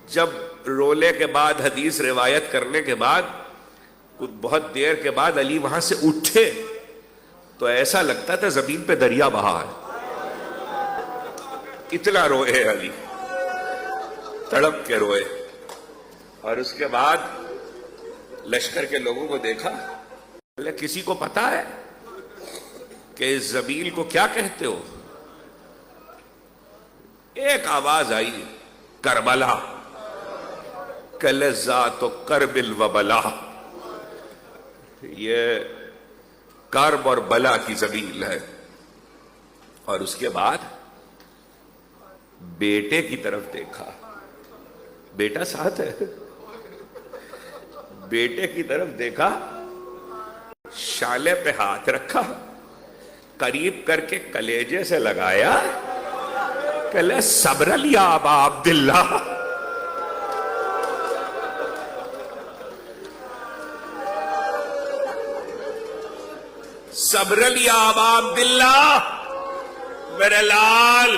جب رونے کے بعد، حدیث روایت کرنے کے بعد، کچھ بہت دیر کے بعد علی وہاں سے اٹھے تو ایسا لگتا تھا زمین پہ دریا بہا ہے، اتنا روئے علی، تڑپ کے روئے۔ اور اس کے بعد لشکر کے لوگوں کو دیکھا، کسی کو پتا ہے کہ اس زمین کو کیا کہتے ہو؟ ایک آواز آئی، کربلا، کلذات و کربل و بلا، یہ کرب اور بلا کی زمین ہے۔ اور اس کے بعد بیٹے کی طرف دیکھا، بیٹا ساتھ ہے، بیٹے کی طرف دیکھا، شالے پہ ہاتھ رکھا، قریب کر کے کلیجے سے لگایا، کہ صبر یا ابا عبداللہ، صبر یا ابا عبداللہ، میرے لال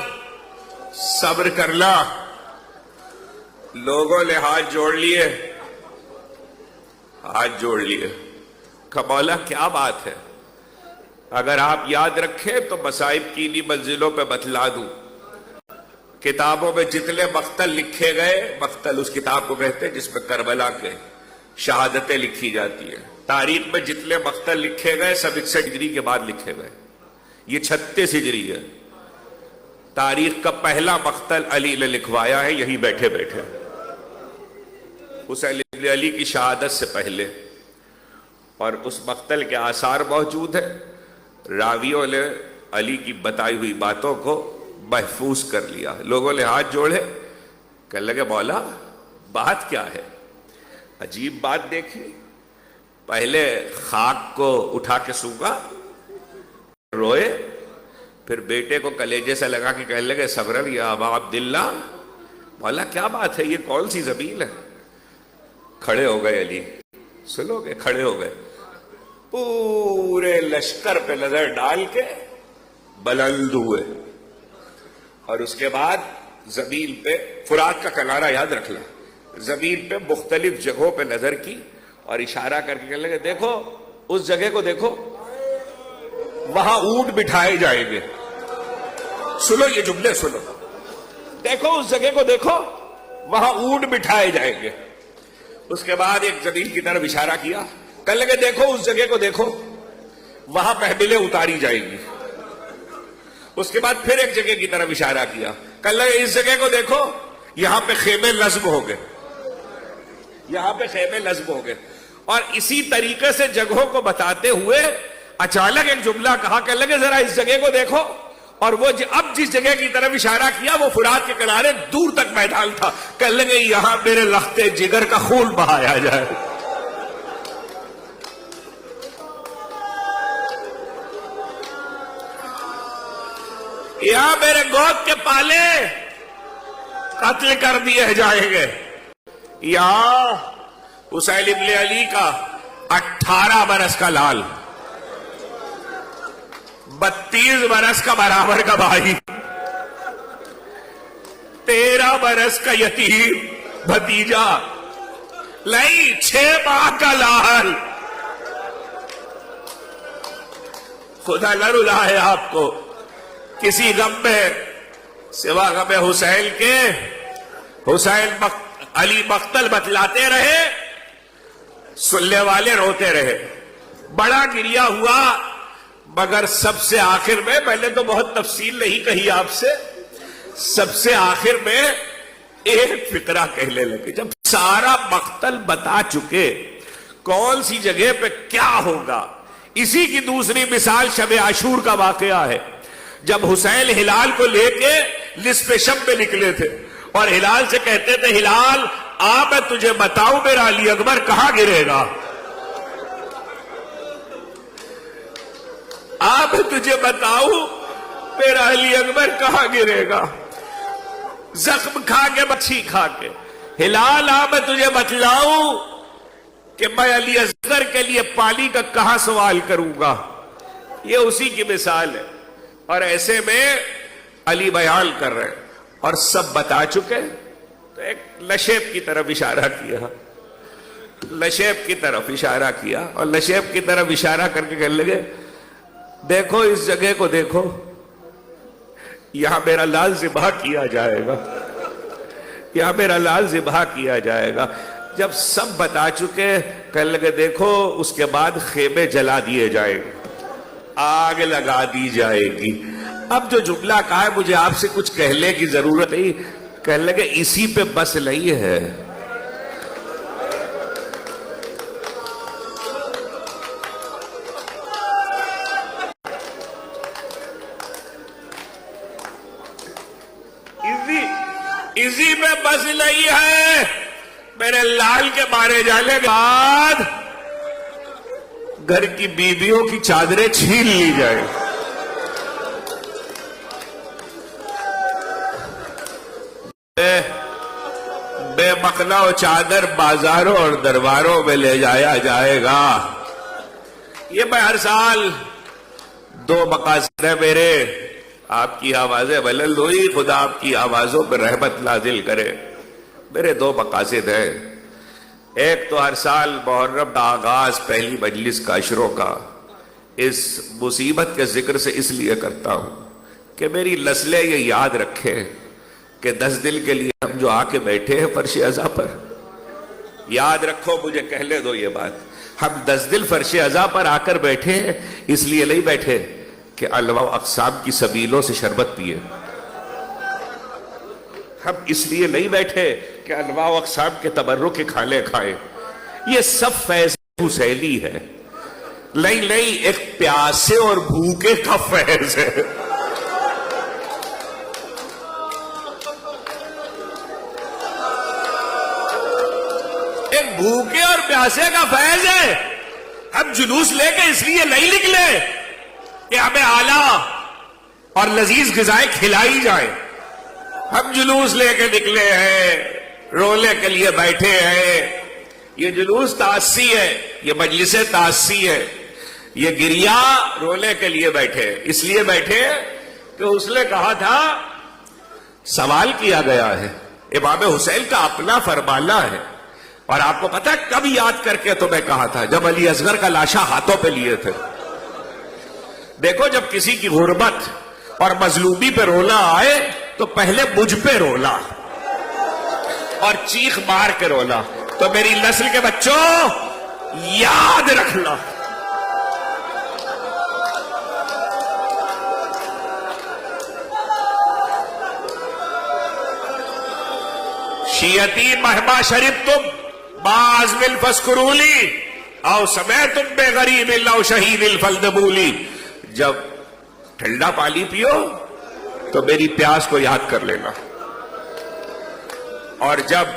صبر کرنا۔ لوگوں نے ہاتھ جوڑ لیے، ہاتھ جوڑ لیے، کہ مولا کیا بات ہے؟ اگر آپ یاد رکھیں تو مصائب کی انہی منزلوں پہ بتلا دوں۔ کتابوں میں جتنے مقتل لکھے گئے، مقتل اس کتاب کو کہتے ہیں جس میں کربلا کے شہادتیں لکھی جاتی ہیں، تاریخ میں جتنے مقتل لکھے گئے سب 61 ہجری کے بعد لکھے گئے، یہ 36 ہجری ہے۔ تاریخ کا پہلا مقتل علی نے لکھوایا ہے یہی بیٹھے بیٹھے، حسین ابن علی کی شہادت سے پہلے، اور اس مقتل کے آثار موجود ہیں۔ راویوں نے علی کی بتائی ہوئی باتوں کو محفوظ کر لیا۔ لوگوں نے ہاتھ جوڑے، کہنے لگے مولا بات کیا ہے؟ عجیب بات دیکھی، پہلے خاک کو اٹھا کے سونگا، روئے، پھر بیٹے کو کلیجے سے لگا کے کہنے لگے صبر یا ابا عبداللہ، مولا کیا بات ہے، یہ کون سی زمین ہے؟ کھڑے ہو گئے علی، سنو گے، کھڑے ہو گئے، پورے لشکر پہ نظر ڈال کے بلند ہوئے، اور اس کے بعد زمین پہ، فرات کا کنارہ یاد رکھنا، زمین پہ مختلف جگہوں پہ نظر کی اور اشارہ کر کے کہنے لگے دیکھو اس جگہ کو دیکھو، وہاں اونٹ بٹھائے جائیں گے۔ سنو یہ جملے سنو، دیکھو اس جگہ کو دیکھو، وہاں اونٹ بٹھائے جائیں گے۔ اس کے بعد ایک زمین کی طرف اشارہ کیا، کہنے لگے دیکھو اس جگہ کو دیکھو، وہاں محملیں اتاری جائیں گی۔ اس کے بعد پھر ایک جگہ کی طرف اشارہ کیا، کہنے لگے اس جگہ کو دیکھو، یہاں پہ خیمے نصب ہو گئے، یہاں پہ خیمے نصب ہو گئے۔ اور اسی طریقے سے جگہوں کو بتاتے ہوئے اچانک ایک جملہ کہا، کہنے لگے ذرا اس جگہ کو دیکھو، اور وہ اب جس جگہ کی طرف اشارہ کیا وہ فرات کے کنارے دور تک میدان تھا، کہنے لگے یہاں میرے لخت جگر کا خون بہایا جائے۔ یہاں میرے گود کے پالے قتل کر دیے جائیں گے۔ یہاں حسین ابن علی کا 18 برس کا لال، 32 برس کا برابر کا بھائی، 13 برس کا یتیم بھتیجا، نہیں 6 ماہ کا لال۔ خدا نہ رلائے آپ کو کسی غم میں سوا غم حسین کے۔ حسین علی مقتل بتلاتے رہے، سننے والے روتے رہے، بڑا گریہ ہوا، مگر سب سے آخر میں نے تو بہت تفصیل نہیں کہی آپ سے، سب سے آخر میں ایک فقرہ کہنے لگے، جب سارا مقتل بتا چکے کون سی جگہ پہ کیا ہوگا۔ اسی کی دوسری مثال شب عاشور کا واقعہ ہے، جب حسین ہلال کو لے کے نصف شب میں نکلے تھے اور ہلال سے کہتے تھے ہلال آ میں تجھے بتاؤں میرا علی اکبر کہاں گرے گا، آ میں تجھے بتاؤں میرا علی اکبر کہاں گرے گا، زخم کھا کے مچھی کھا کے، ہلال آ میں تجھے بتلاؤں کہ میں علی اصغر کے لیے پانی کا کہاں سوال کروں گا۔ یہ اسی کی مثال ہے۔ اور ایسے میں علی بیان کر رہے ہیں اور سب بتا چکے، تو ایک لشیب کی طرف اشارہ کیا، لشیب کی طرف اشارہ کیا، اور لشیب کی طرف اشارہ کر کے کہنے لگے دیکھو اس جگہ کو دیکھو، یہاں میرا لال ذبح کیا جائے گا، یہاں میرا لال ذبح کیا جائے گا۔ جب سب بتا چکے کہنے لگے دیکھو اس کے بعد خیمے جلا دیے جائیں گے، آگ لگا دی جائے گی۔ اب جو جملہ کہا ہے مجھے آپ سے کچھ کہنے کی ضرورت نہیں، کہنے لگے اسی پہ بس نہیں ہے، اسی پہ بس نہیں ہے، میرے لال کے مارے جانے کے بعد گھر کی بیویوں کی چادریں چھین لی جائے، بے مخلا و چادر بازاروں اور درباروں میں لے جایا جائے گا۔ یہ میں ہر سال 2 مقاصد ہے میرے، آپ کی آوازیں بلند ہوئی، خدا آپ کی آوازوں پر رحمت نازل کرے۔ میرے 2 مقاصد ہیں، ایک تو ہر سال محرم کا آغاز پہلی مجلس کا عشروں کا اس مصیبت کے ذکر سے اس لیے کرتا ہوں کہ میری نسلیں یہ یاد رکھیں کہ 10 دن کے لیے ہم جو آ کے بیٹھے ہیں فرش عزا پر، یاد رکھو، مجھے کہنے دو یہ بات، ہم 10 دن فرش عزا پر آ کر بیٹھے ہیں اس لیے نہیں بیٹھے کہ انواع و اقسام کی سبیلوں سے شربت پیے، ہم اس لیے نہیں بیٹھے کہ انواع و اقسام کے تبرک کے کھانے کھائیں، یہ سب فیض حسینی ہے، نہیں ایک پیاسے اور بھوکے کا فیض ہے۔ ایک بھوکے اور پیاسے کا فیض ہے، ہم جلوس لے کے اس لیے نہیں نکلے کہ ہمیں اعلیٰ اور لذیذ غذائیں کھلائی جائیں، ہم جلوس لے کے نکلے ہیں، رونے کے لیے بیٹھے ہیں، یہ جلوس تاسی ہے، یہ مجلس تاسی ہے، یہ گریا رونے کے لیے بیٹھے، اس لیے بیٹھے کہ اس نے کہا تھا، سوال کیا گیا ہے، امام حسین کا اپنا فرمانا ہے، اور آپ کو پتا کب یاد کر کے تمہیں کہا تھا؟ جب علی اصغر کا لاشا ہاتھوں پہ لیے تھے۔ دیکھو جب کسی کی غربت اور مظلومی پہ رونا آئے تو پہلے مجھ پہ رونا اور چیخ مار کے رونا، تو میری نسل کے بچوں یاد رکھنا، شیعتی مہما شریف تم باز مل فسکرولی او سمیتم بے غریب اللہ شہید الفلدبولی، جب ٹھنڈا پانی پیو تو میری پیاس کو یاد کر لینا، اور جب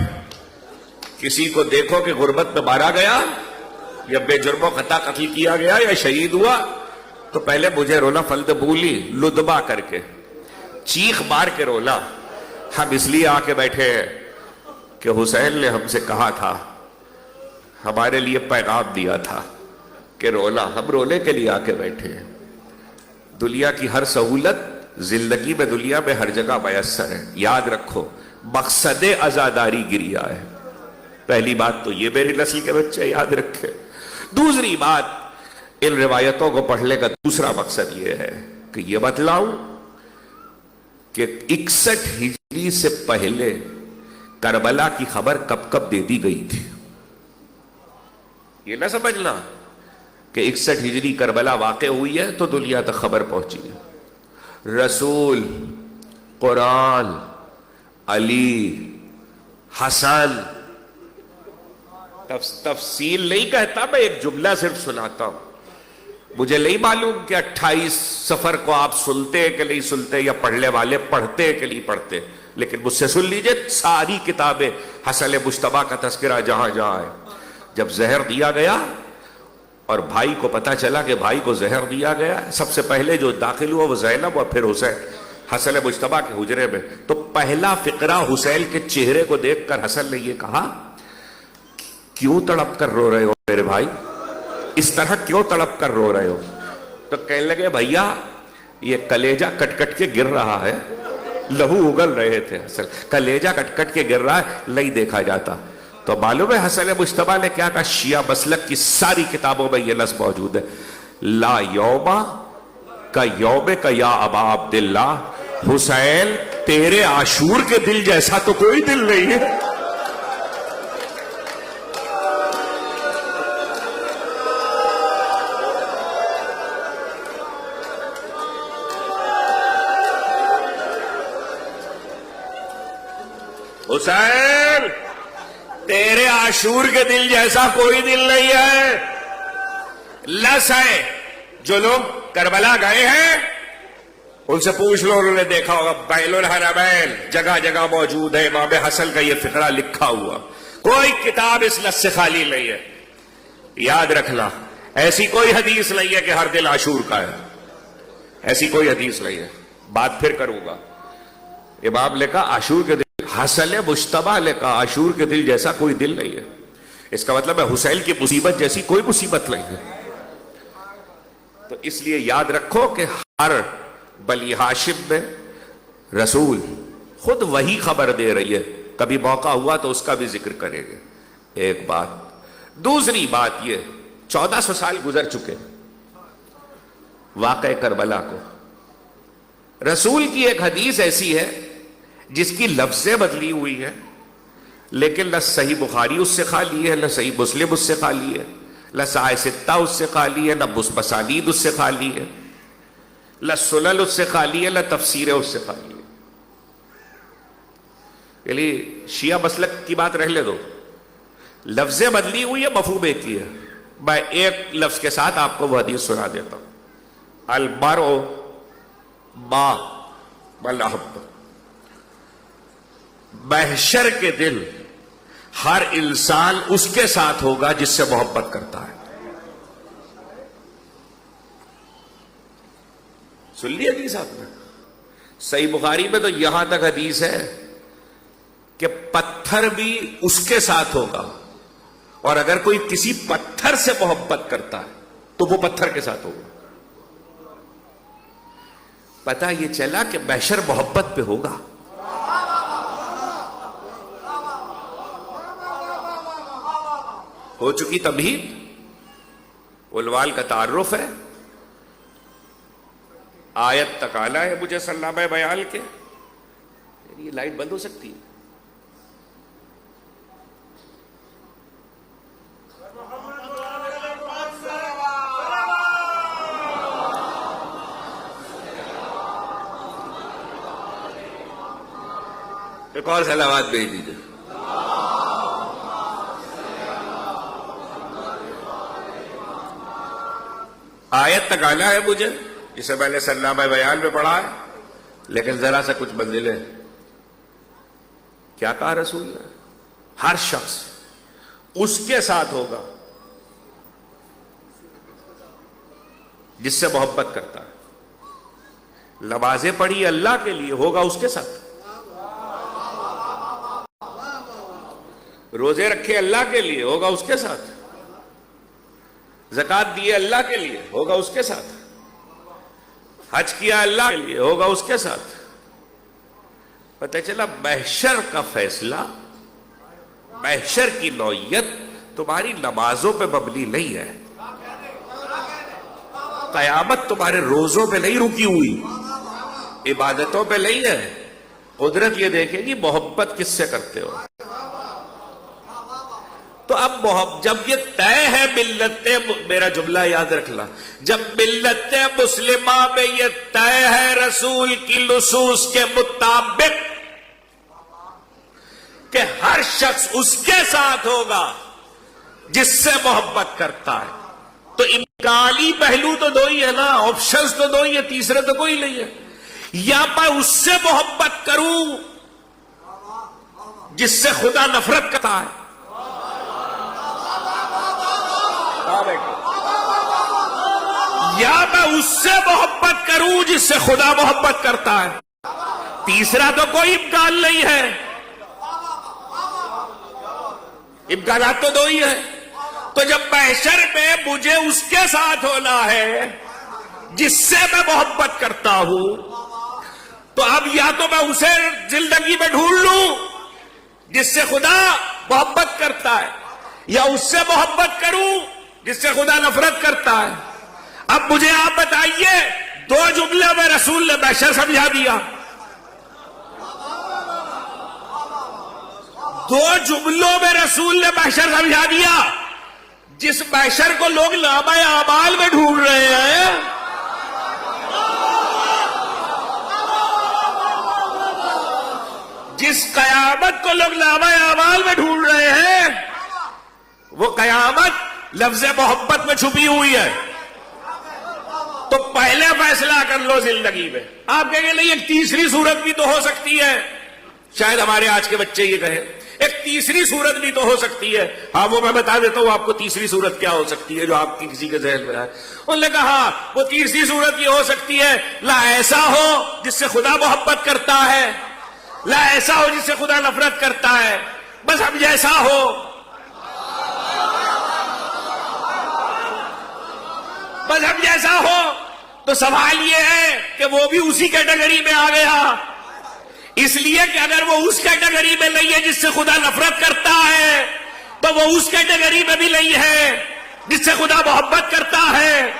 کسی کو دیکھو کہ غربت میں مارا گیا یا بے جرم و خطا قتل کیا گیا یا شہید ہوا تو پہلے مجھے رونا، فلدبولی لدبا کر کے چیخ مار کے رونا۔ ہم اس لیے آ کے بیٹھے ہیں کہ حسین نے ہم سے کہا تھا، ہمارے لیے پیغام دیا تھا کہ رونا، ہم رونے کے لیے آ کے بیٹھے ہیں۔ دنیا کی ہر سہولت زندگی میں، دنیا میں ہر جگہ میسر ہے، یاد رکھو مقصد عزاداری گریا ہے، پہلی بات تو یہ میری نسل کے بچے یاد رکھے۔ دوسری بات، ان روایتوں کو پڑھنے کا دوسرا مقصد یہ ہے کہ یہ بتلاؤں کہ 61 ہجری سے پہلے کربلا کی خبر کب کب دے دی گئی تھی۔ یہ نہ سمجھنا کہ 61 ہجری کربلا واقع ہوئی ہے تو دنیا تک خبر پہنچی ہے۔ رسول، قرآن، علی، حسن، تفصیل نہیں کہتا، میں ایک جملہ صرف سناتا ہوں۔ مجھے نہیں معلوم کہ 28 سفر کو آپ سنتے کہ نہیں سنتے، یا پڑھنے والے پڑھتے کہ نہیں پڑھتے، لیکن مجھ سے سن لیجئے ساری کتابیں، حسن مجتبیٰ کا تذکرہ جہاں جہاں ہے۔ جب زہر دیا گیا اور بھائی کو پتا چلا کہ بھائی کو زہر دیا گیا، سب سے پہلے جو داخل ہوا وہ زینب اور پھر حسین حسن مجتبیٰ کے حجرے میں، تو پہلا فقرہ حسین کے چہرے کو دیکھ کر حسن نے یہ کہا، کیوں تڑپ کر رو رہے ہو میرے بھائی، اس طرح کیوں تڑپ کر رو رہے ہو؟ تو کہنے لگے بھیا یہ کلیجہ کٹ کٹ کے گر رہا ہے، لہو اگل رہے تھے حسن، کلیجہ کٹ کٹ کے گر رہا ہے، نہیں دیکھا جاتا. تو معلوم ہے حسن مجتبیٰ نے کیا کہا؟ شیعہ مسلک کی ساری کتابوں میں یہ لفظ موجود ہے، لا یوما کا یوم کا یا ابا عبداللہ، حسین تیرے عاشور کے دل جیسا تو کوئی دل نہیں ہے. حسین تیرے عاشور کے دل جیسا کوئی دل نہیں ہے. لس ہے. جو لوگ کربلا گئے ہیں ان سے پوچھ لو، انہوں نے دیکھا ہوگا بیل الحرمین جگہ جگہ موجود ہے، امام حسن کا یہ فقرہ لکھا ہوا. کوئی کتاب اس لس سے خالی نہیں ہے. یاد رکھنا، ایسی کوئی حدیث نہیں ہے کہ ہر دل عاشور کا ہے، ایسی کوئی حدیث نہیں ہے. بات پھر کروں گا. امام نے کہا عاشور کے دل، حسن مجتبیٰ نے کہا عاشور کے دل جیسا کوئی دل نہیں ہے. اس کا مطلب ہے حسین کی مصیبت جیسی کوئی مصیبت نہیں ہے. تو اس لیے یاد رکھو کہ ہر بنی ہاشم میں رسول خود وہی خبر دے رہی ہے. کبھی موقع ہوا تو اس کا بھی ذکر کریں گے. ایک بات. دوسری بات یہ، 1400 سال گزر چکے واقعہ کربلا کو. رسول کی ایک حدیث ایسی ہے جس کی لفظیں بدلی ہوئی ہیں، لیکن نہ صحیح بخاری اس سے خالی ہے، نہ صحیح مسلم اس سے خالی ہے، نہ صحیح ستہ اس سے خالی ہے، نہ مسانید اس سے خالی ہے، نہ سنن اس سے خالی ہے، نہ تفسیر اس سے خالی ہے. یعنی شیعہ مسلک کی بات رہ لے دو، لفظیں بدلی ہوئی ہے، مفہوم ایک ہی ہے. میں ایک لفظ کے ساتھ آپ کو وہ حدیث سنا دیتا ہوں. المرء ما من احب، محشر کے دن ہر انسان اس کے ساتھ ہوگا جس سے محبت کرتا ہے. سن لی حدیث آپ نے؟ صحیح بخاری میں تو یہاں تک حدیث ہے کہ پتھر بھی اس کے ساتھ ہوگا، اور اگر کوئی کسی پتھر سے محبت کرتا ہے تو وہ پتھر کے ساتھ ہوگا. پتہ یہ چلا کہ محشر محبت پہ ہوگا. ہو چکی تمہید. عنوان کا تعارف ہے. آیت تک آنا ہے مجھے سلامہ بیان کے. یہ لائٹ بند ہو سکتی ہے؟ ایک اور سلامات بھیج دیجیے. آیت تک آنا ہے مجھے، جسے میں نے سلامہ بیان میں پڑھا ہے، لیکن ذرا سا کچھ بدلے. کیا کہا رسول نے؟ ہر شخص اس کے ساتھ ہوگا جس سے محبت کرتا ہے. نمازیں پڑھی اللہ کے لیے، ہوگا اس کے ساتھ. روزے رکھے اللہ کے لیے، ہوگا اس کے ساتھ. زکات دیے اللہ کے لیے، ہوگا اس کے ساتھ. حج کیا اللہ کے لیے، ہوگا اس کے ساتھ. پتہ چلا محشر کا فیصلہ، محشر کی نوعیت تمہاری نمازوں پہ مبنی نہیں ہے. قیامت تمہارے روزوں پہ نہیں رکی ہوئی، عبادتوں پہ نہیں ہے. قدرت یہ دیکھے گی محبت کس سے کرتے ہو. تو اب جب یہ طے ہے ملت، میرا جملہ یاد رکھنا، جب ملت مسلمہ میں یہ طے ہے رسول کی نصوص کے مطابق کہ ہر شخص اس کے ساتھ ہوگا جس سے محبت کرتا ہے، تو امکانی پہلو تو دو ہی ہے نا، آپشنز تو دو ہی ہے، تیسرے تو کوئی نہیں ہے. یا میں اس سے محبت کروں جس سے خدا نفرت کرتا ہے، یا میں اس سے محبت کروں جس سے خدا محبت کرتا ہے. تیسرا تو کوئی امکان نہیں ہے. امکانات تو دو ہی ہیں. تو جب محشر میں مجھے اس کے ساتھ ہونا ہے جس سے میں محبت کرتا ہوں، تو اب یا تو میں اسے زندگی میں ڈھونڈ لوں جس سے خدا محبت کرتا ہے، یا اس سے محبت کروں جس سے خدا نفرت کرتا ہے۔ اب مجھے آپ بتائیے، 2 جملے میں رسول نے بشر سمجھا دیا، 2 جملوں میں رسول نے بشر سمجھا دیا۔ جس بشر کو لوگ نامہ اعمال میں ڈھونڈ رہے ہیں، جس قیامت کو لوگ نامہ اعمال میں ڈھونڈ رہے ہیں، وہ قیامت لفظ محبت میں چھپی ہوئی ہے۔ تو پہلے فیصلہ کر لو زندگی میں۔ آپ کہیں گے نہیں، ایک تیسری صورت بھی تو ہو سکتی ہے، شاید ہمارے آج کے بچے یہ کہیں ایک تیسری صورت بھی تو ہو سکتی ہے۔ ہاں، وہ میں بتا دیتا ہوں آپ کو تیسری صورت کیا ہو سکتی ہے جو آپ کی کسی کے ذہن میں ہے۔ انہوں نے کہا وہ تیسری صورت یہ ہو سکتی ہے، لا ایسا ہو جس سے خدا محبت کرتا ہے، لا ایسا ہو جس سے خدا نفرت کرتا ہے، بس اب جیسا ہو۔ بس اب جیسا ہو۔ تو سوال یہ ہے کہ وہ بھی اسی کیٹیگری میں آ گیا، اس لیے کہ اگر وہ اس کیٹیگری میں نہیں ہے جس سے خدا نفرت کرتا ہے، تو وہ اس کیٹیگری میں بھی نہیں ہے جس سے خدا محبت کرتا ہے۔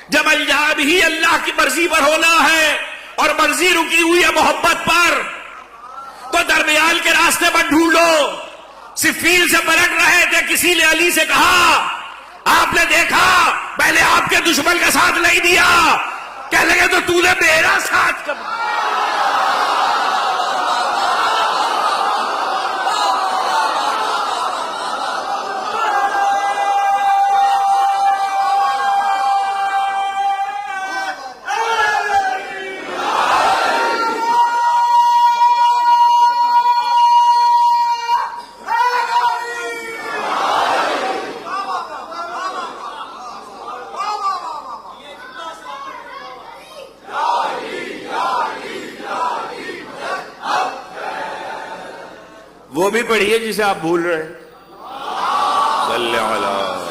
جب انجام ہی اللہ کی مرضی پر ہونا ہے اور مرضی رکی ہوئی ہے محبت پر، تو درمیان کے راستے پر ڈھونڈو۔ صفین سے پلٹ رہے تھے، کسی نے علی سے کہا، آپ نے دیکھا میں نے آپ کے دشمن کا ساتھ نہیں دیا، کہنے لگے تو تو نے میرا ساتھ کب؟ وہ بھی پڑھیے جسے آپ بھول رہے ہیں۔ صلی اللہ،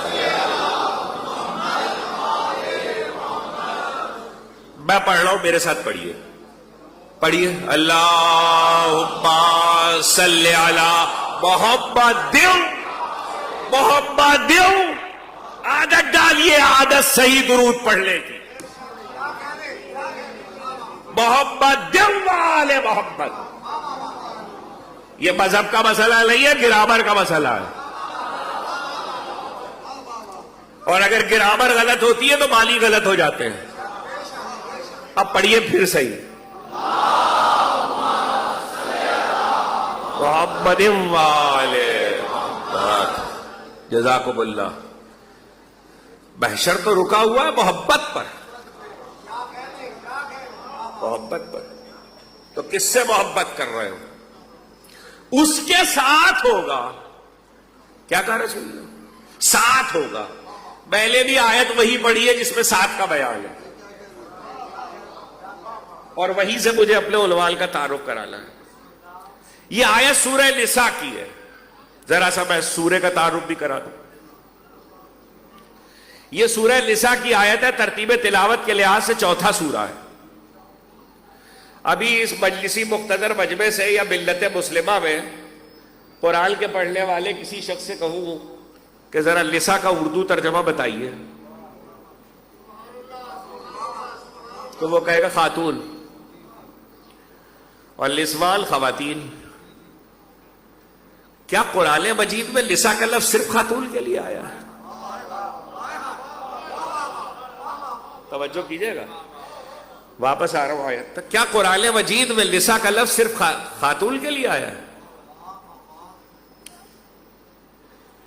میں پڑھ رہا ہوں، میرے ساتھ پڑھیے، پڑھیے، اللہم صلی علی محمد، محمد، عادت ڈالیے، عادت صحیح درود پڑھنے کی، محمد وآل محمد۔ یہ مذہب کا مسئلہ نہیں ہے، گرامر کا مسئلہ ہے، اور اگر گرامر غلط ہوتی ہے تو معنی غلط ہو جاتے ہیں۔ اب پڑھیے پھر صحیح، محمد وآل محمد۔ جزاکم اللہ۔ بحشر تو رکا ہوا ہے محبت پر، محبت پر۔ تو کس سے محبت کر رہے ہو؟ اس کے ساتھ ہوگا۔ کیا کہا رسول اللہ؟ ساتھ ہوگا۔ میں نے بھی آیت وہی پڑھی ہے جس میں ساتھ کا بیان ہے، اور وہیں سے مجھے اپنے عنوان کا تعارف کرانا ہے۔ یہ آیت سورہ نساء کی ہے، ذرا سا میں سورہ کا تعارف بھی کرا دوں۔ یہ سورہ نساء کی آیت ہے، ترتیب تلاوت کے لحاظ سے چوتھا سورہ ہے۔ ابھی اس مجلسی مقتدر مجمع سے یا ملت مسلمہ میں قرآن کے پڑھنے والے کسی شخص سے کہوں کہ ذرا نساء کا اردو ترجمہ بتائیے، تو وہ کہے گا خاتون، اور نسوان خواتین۔ کیا قرآن مجید میں نساء کا لفظ صرف خاتون کے لیے آیا ہے؟ توجہ کیجئے گا، واپس آ رہا ہوں آیت تک۔ کیا قرآن مجید میں نساء کا لفظ صرف خاتون کے لیے آیا ہے؟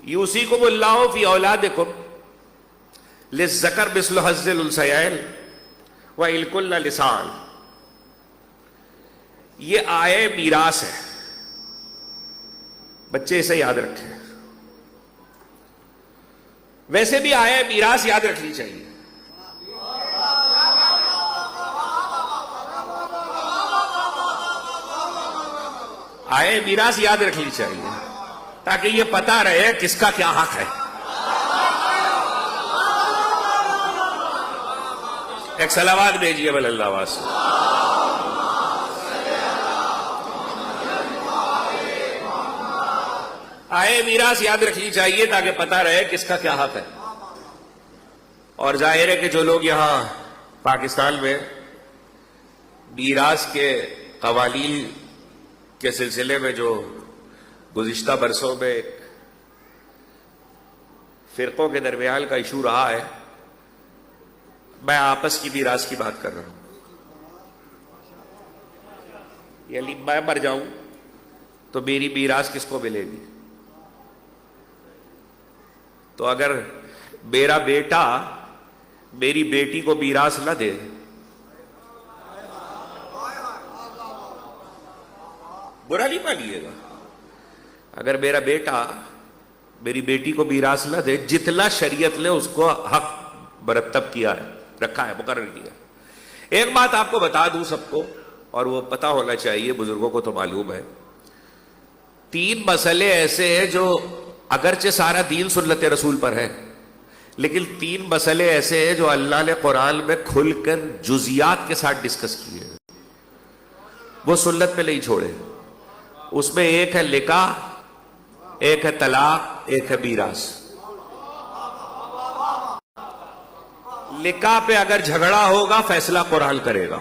یوصیکم اللہ فی اولادکم للذکر مثل حظ الانثیین وإن کن نساء۔ یہ آیے میراث ہے، بچے اسے یاد رکھیں۔ ویسے بھی آیے میراث یاد رکھنی چاہیے۔ آئے میراث یاد رکھنی چاہیے تاکہ یہ پتہ رہے کس کا کیا حق ہے۔ ایک صلوات بھیجیے بل اللہ واسطے۔ آئے میراث یاد رکھنی چاہیے تاکہ پتہ رہے کس کا کیا حق ہے. اور ظاہر ہے کہ جو لوگ یہاں پاکستان میں میراث کے قوانین کے سلسلے میں جو گزشتہ برسوں میں ایک فرقوں کے درمیان کا ایشو رہا ہے، میں آپس کی میراث کی بات کر رہا ہوں. یعنی میں مر جاؤں تو میری میراث کس کو ملے گی؟ تو اگر میرا بیٹا میری بیٹی کو میراث نہ دے، برا نہیں مانیے گا، اگر میرا بیٹا میری بیٹی کو میراث نہ دے، جتنا شریعت نے اس کو حق مرتب کیا ہے، رکھا ہے، مقرر کیا ہے. ایک بات آپ کو بتا دوں سب کو، اور وہ پتہ ہونا چاہیے، بزرگوں کو تو معلوم ہے. 3 مسئلے ایسے ہیں جو اگرچہ سارا دین سنت رسول پر ہے، لیکن 3 مسئلے ایسے ہیں جو اللہ نے قرآن میں کھل کر جزیات کے ساتھ ڈسکس کیے ہیں، وہ سنت پہ نہیں چھوڑے. اس میں ایک ہے نکاح، ایک ہے طلاق، ایک ہے میراث. نکاح پہ اگر جھگڑا ہوگا فیصلہ قرآن کرے گا،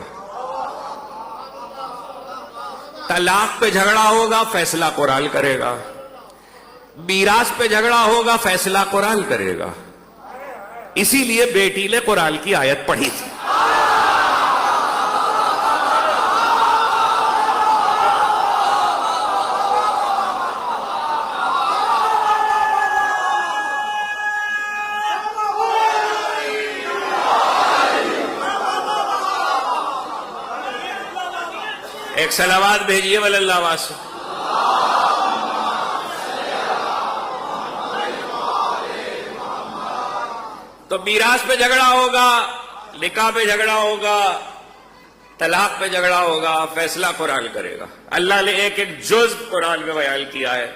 طلاق پہ جھگڑا ہوگا فیصلہ قرآن کرے گا، میراث پہ جھگڑا ہوگا فیصلہ قرآن کرے گا. اسی لیے بیٹی نے قرآن کی آیت پڑھی تھی. ایک صلوات بھیجیے ولی اللہ واسطے. تو میراث پہ جھگڑا ہوگا، نکاح پہ جھگڑا ہوگا، طلاق پہ جھگڑا ہوگا، فیصلہ قرآن کرے گا. اللہ نے ایک ایک جز قرآن میں بیان کیا ہے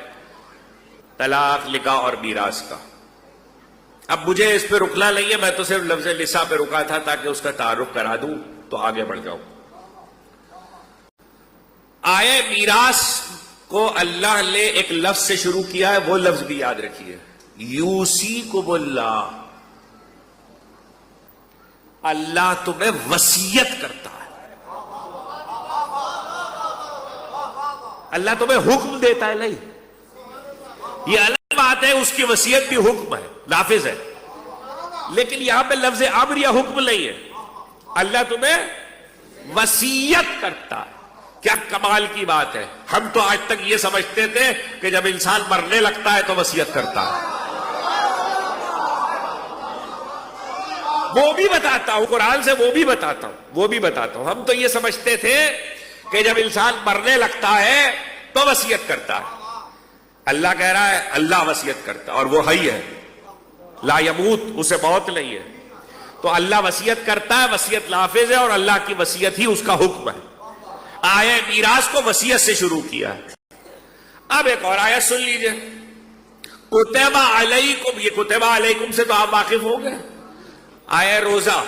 طلاق، نکاح اور میراث کا. اب مجھے اس پہ رکنا نہیں ہے، میں تو صرف لفظ نساء پہ رکا تھا تاکہ اس کا تعارف کرا دوں تو آگے بڑھ جاؤں. آئے میراث کو اللہ نے ایک لفظ سے شروع کیا ہے، وہ لفظ بھی یاد رکھیے، یوصیکم اللہ. اللہ تمہیں وصیت کرتا ہے، اللہ تمہیں حکم دیتا ہے. نہیں، یہ الگ بات ہے، اس کی وصیت بھی حکم ہے، نافذ ہے. لیکن یہاں پہ لفظ امر یا حکم نہیں ہے، اللہ تمہیں وصیت کرتا ہے. کیا کمال کی بات ہے. ہم تو آج تک یہ سمجھتے تھے کہ جب انسان مرنے لگتا ہے تو وصیت کرتا ہے. وہ بھی بتاتا ہوں، قرآن سے وہ بھی بتاتا ہوں. ہم تو یہ سمجھتے تھے کہ جب انسان مرنے لگتا ہے تو وصیت کرتا ہے. اللہ کہہ رہا ہے اللہ وصیت کرتا ہے، اور وہ حی ہے، لا یموت، اسے موت نہیں ہے. تو اللہ وصیت کرتا ہے، وصیت نافذ ہے، اور اللہ کی وصیت ہی اس کا حکم ہے. آیہ میراث کو وصیت سے شروع کیا ہے. اب ایک اور آیت سن لیجئے، کتب علیکم. یہ کتب علیکم سے تو آپ واقف ہو گئے. آیہ روزہ،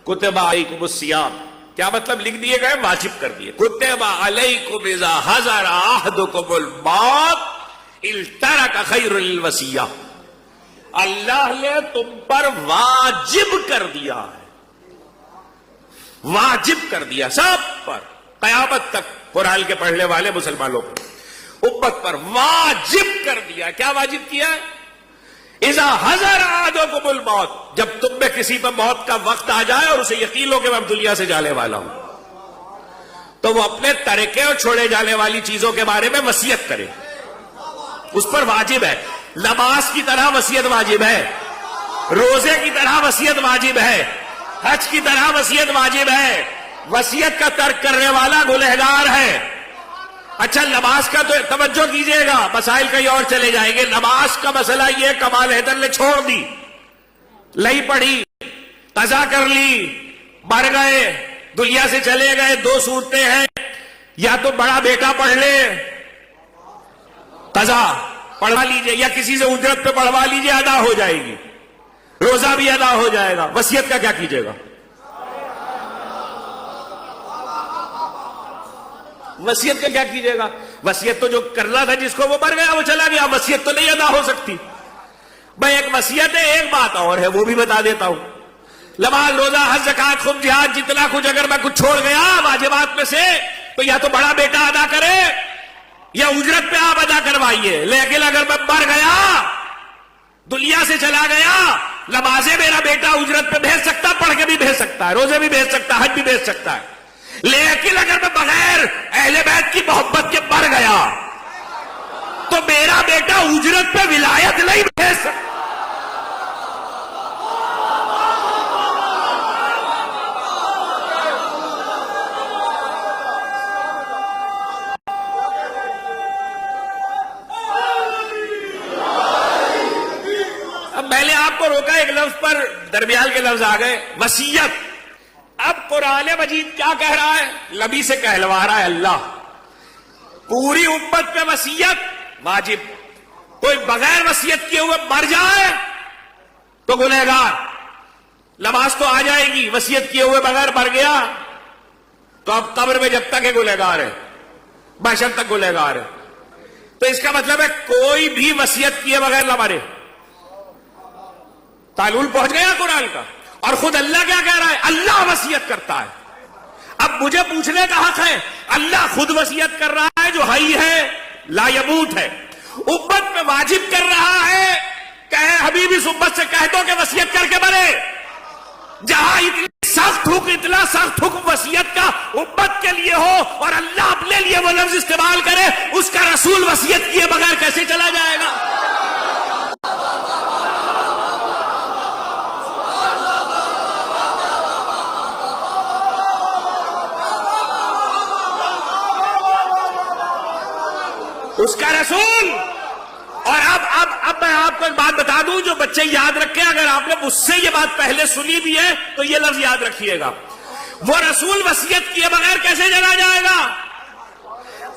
کتب علیکم الصیام، کیا مطلب؟ لکھ دیے گئے، واجب کر دیے. کتب علیکم اذا حضر احدکم الموت ان ترک خیر الوصیہ. اللہ نے تم پر واجب کر دیا ہے، واجب کر دیا سب پر، قیامت تک قرآن کے پڑھنے والے مسلمانوں پر، امت پر واجب کر دیا. کیا واجب کیا؟ اذا حضر احدکم الموت، جب تم میں کسی پر موت کا وقت آ جائے اور اسے یقین ہو کہ میں اب دنیا سے جانے والا ہوں، تو وہ اپنے ترکے اور چھوڑے جانے والی چیزوں کے بارے میں وصیت کرے. اس پر واجب ہے. نماز کی طرح وصیت واجب ہے، روزے کی طرح وصیت واجب ہے، حج کی طرح وصیت واجب ہے. وصیت کا ترک کرنے والا گنہگار ہے. اچھا، نماز کا تو توجہ کیجئے گا، مسائل کہیں اور چلے جائیں گے. نماز کا مسئلہ یہ، کمال حیدر نے چھوڑ دی، نہیں پڑھی، قضا کر لی، مر گئے، دنیا سے چلے گئے. 2 صورتیں ہیں، یا تو بڑا بیٹا پڑھ لے، قضا پڑھوا لیجئے، یا کسی سے اجرت پہ پڑھوا لیجئے، ادا ہو جائے گی، روزہ بھی ادا ہو جائے گا. وصیت کا کیا کیجئے گا؟ وصیت کا کیا کیجئے گا؟ وصیت تو جو کرنا تھا جس کو وہ مر گیا وہ چلا گیا, وصیت تو نہیں ادا ہو سکتی. بھائی ایک وصیت ہے, ایک بات اور ہے وہ بھی بتا دیتا ہوں. نماز روزہ حج زکات خم جہاد جتنا کچھ اگر میں کچھ چھوڑ گیا واجبات میں سے تو یا تو بڑا بیٹا ادا کرے یا اجرت پہ آپ ادا کروائیے. لیکن اگر میں مر گیا, دنیا سے چلا گیا, نمازیں میرا بیٹا اجرت پہ بھیج سکتا, پڑھ کے بھی بھیج سکتا ہے, روزے بھی بھیج سکتا ہے, حج بھی بھیج سکتا ہے. لیکن اگر میں بغیر اہل بیت کی محبت کے مر گیا تو میرا بیٹا اجرت پہ ولایت نہیں بھیج سکتا. میں نے آپ کو روکا ایک لفظ پر, درمیان کے لفظ آ گئے, وصیت. اب قرآن مجید کیا کہہ رہا ہے؟ نبی سے کہلوا رہا ہے اللہ, پوری امت پہ وصیت واجب. کوئی بغیر وصیت کیے ہوئے مر جائے تو گنہگار. نماز تو آ جائے گی, وصیت کیے ہوئے بغیر مر گیا تو اب قبر میں جب تک ہے گنہگار ہے, بحشر تک گنہگار ہے. تو اس کا مطلب ہے کوئی بھی وصیت کیے بغیر نہ مرے. تعلل پہنچ گیا قرآن کا. اور خود اللہ کیا کہہ رہا ہے؟ اللہ وصیت کرتا ہے. اب مجھے پوچھنے کا حق ہے, اللہ خود وصیت کر رہا ہے جو حی ہے, لا یموت ہے, امت میں واجب کر رہا ہے کہ حبیب اس امت سے کہہ دو کہ وصیت کر کے مرے. جہاں اتنا سخت حکم وصیت کا امت کے لیے ہو اور اللہ اپنے لیے وہ لفظ استعمال کرے, اس کا رسول وصیت کیے بغیر کیسے چلا جائے گا؟ اس کا رسول. اور اب میں آپ کو ایک بات بتا دوں جو بچے یاد رکھیں, اگر آپ نے مجھ سے یہ بات پہلے سنی بھی ہے تو یہ لفظ یاد رکھیے گا, وہ رسول وصیت کیے بغیر کیسے چلا جائے گا؟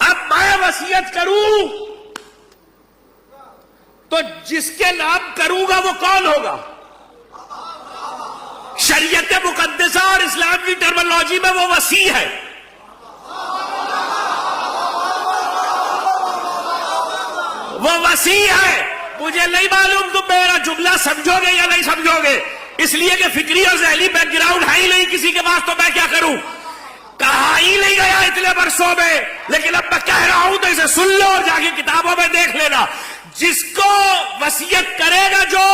اب میں وصیت کروں تو جس کے نام کروں گا وہ کون ہوگا؟ شریعت مقدسہ اور اسلام کی ٹرمنالوجی میں وہ وصی ہے. وہ وسیع ہے. مجھے نہیں معلوم تم میرا جملہ سمجھو گے یا نہیں سمجھو گے, اس لیے کہ فکری اور ذہنی بیک گراؤنڈ ہے ہی نہیں کسی کے پاس, تو میں کیا کروں؟ کہا ہی نہیں گیا اتنے برسوں میں, لیکن اب میں کہہ رہا ہوں تو اسے سن لو اور جا کے کتابوں میں دیکھ لینا. جس کو وصیت کرے گا جو,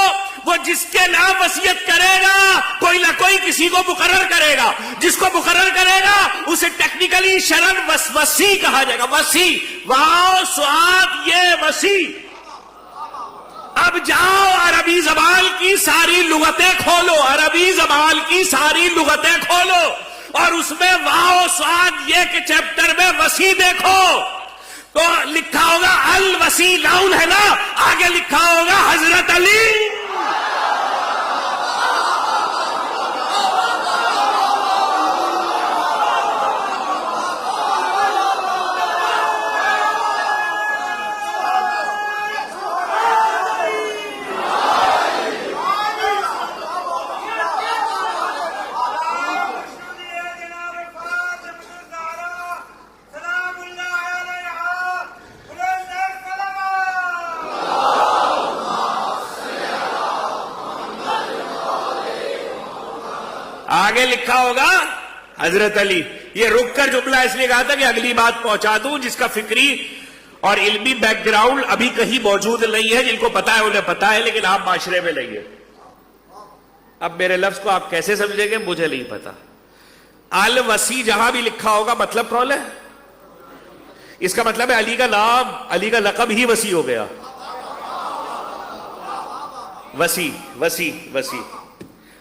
وہ جس کے نام وصیت کرے گا کوئی نہ کوئی کسی کو مقرر کرے گا. جس کو مقرر کرے گا اسے ٹیکنیکلی شرن وصی کہا جائے گا. وصی, واو سعاد یہ وصی. اب جاؤ عربی زبان کی ساری لغتیں کھولو, عربی زبان کی ساری لغتیں کھولو اور اس میں واو سعاد یہ کے چیپٹر میں وصی دیکھو تو لکھا ہوگا الوصی, ناؤن ہے نا, آگے لکھا ہوگا حضرت علی. آگے لکھا ہوگا حضرت علی. یہ رک کر جملہ اس لیے کہا تھا کہ اگلی بات پہنچا دوں جس کا فکری اور علمی بیک گراؤنڈ ابھی کہیں موجود نہیں ہے. جن کو پتا ہے انہیں پتا ہے, لیکن آپ معاشرے میں نہیں ہے. اب میرے لفظ کو آپ کیسے سمجھیں گے مجھے نہیں پتا. الوصی جہاں بھی لکھا ہوگا مطلب کون ہے؟ اس کا مطلب ہے علی کا نام, علی کا لقب ہی وصی ہو گیا. وصی وصی وصی.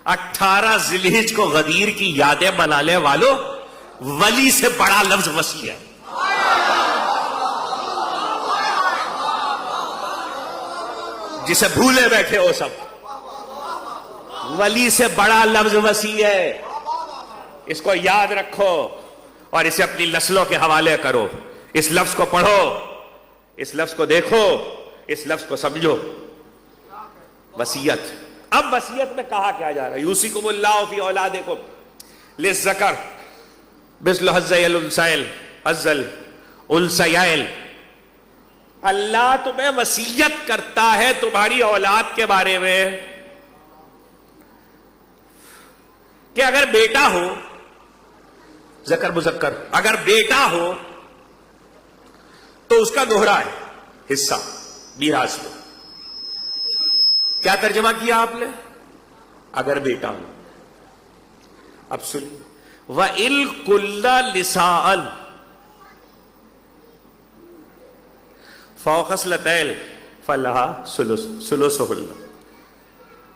18 ذیلحجہ کو غدیر کی یادیں منانے والوں, ولی سے بڑا لفظ وصی ہے. جسے بھولے بیٹھے ہو سب, ولی سے بڑا لفظ وصی ہے. اس کو یاد رکھو اور اسے اپنی نسلوں کے حوالے کرو. اس لفظ کو پڑھو, اس لفظ کو دیکھو, اس لفظ کو سمجھو. وصیت. اب وصیت میں کہا کیا جا رہا ہے؟ یوصیکم اللہ فی اولادکم للذکر مثل حظ الانثیین. اللہ تمہیں وصیت کرتا ہے تمہاری اولاد کے بارے میں کہ اگر بیٹا ہو، ذکر مذکر، اگر بیٹا ہو تو اس کا دوہرا ہے حصہ میراث میں. کیا ترجمہ کیا آپ نے؟ اگر بیٹا ہو. اب سنیے، وَإِلْ كُلَّ لِسَاءً فَوْقَ اثْنَتَيْنِ فَلَهَا ثُلُثُهُنَّ.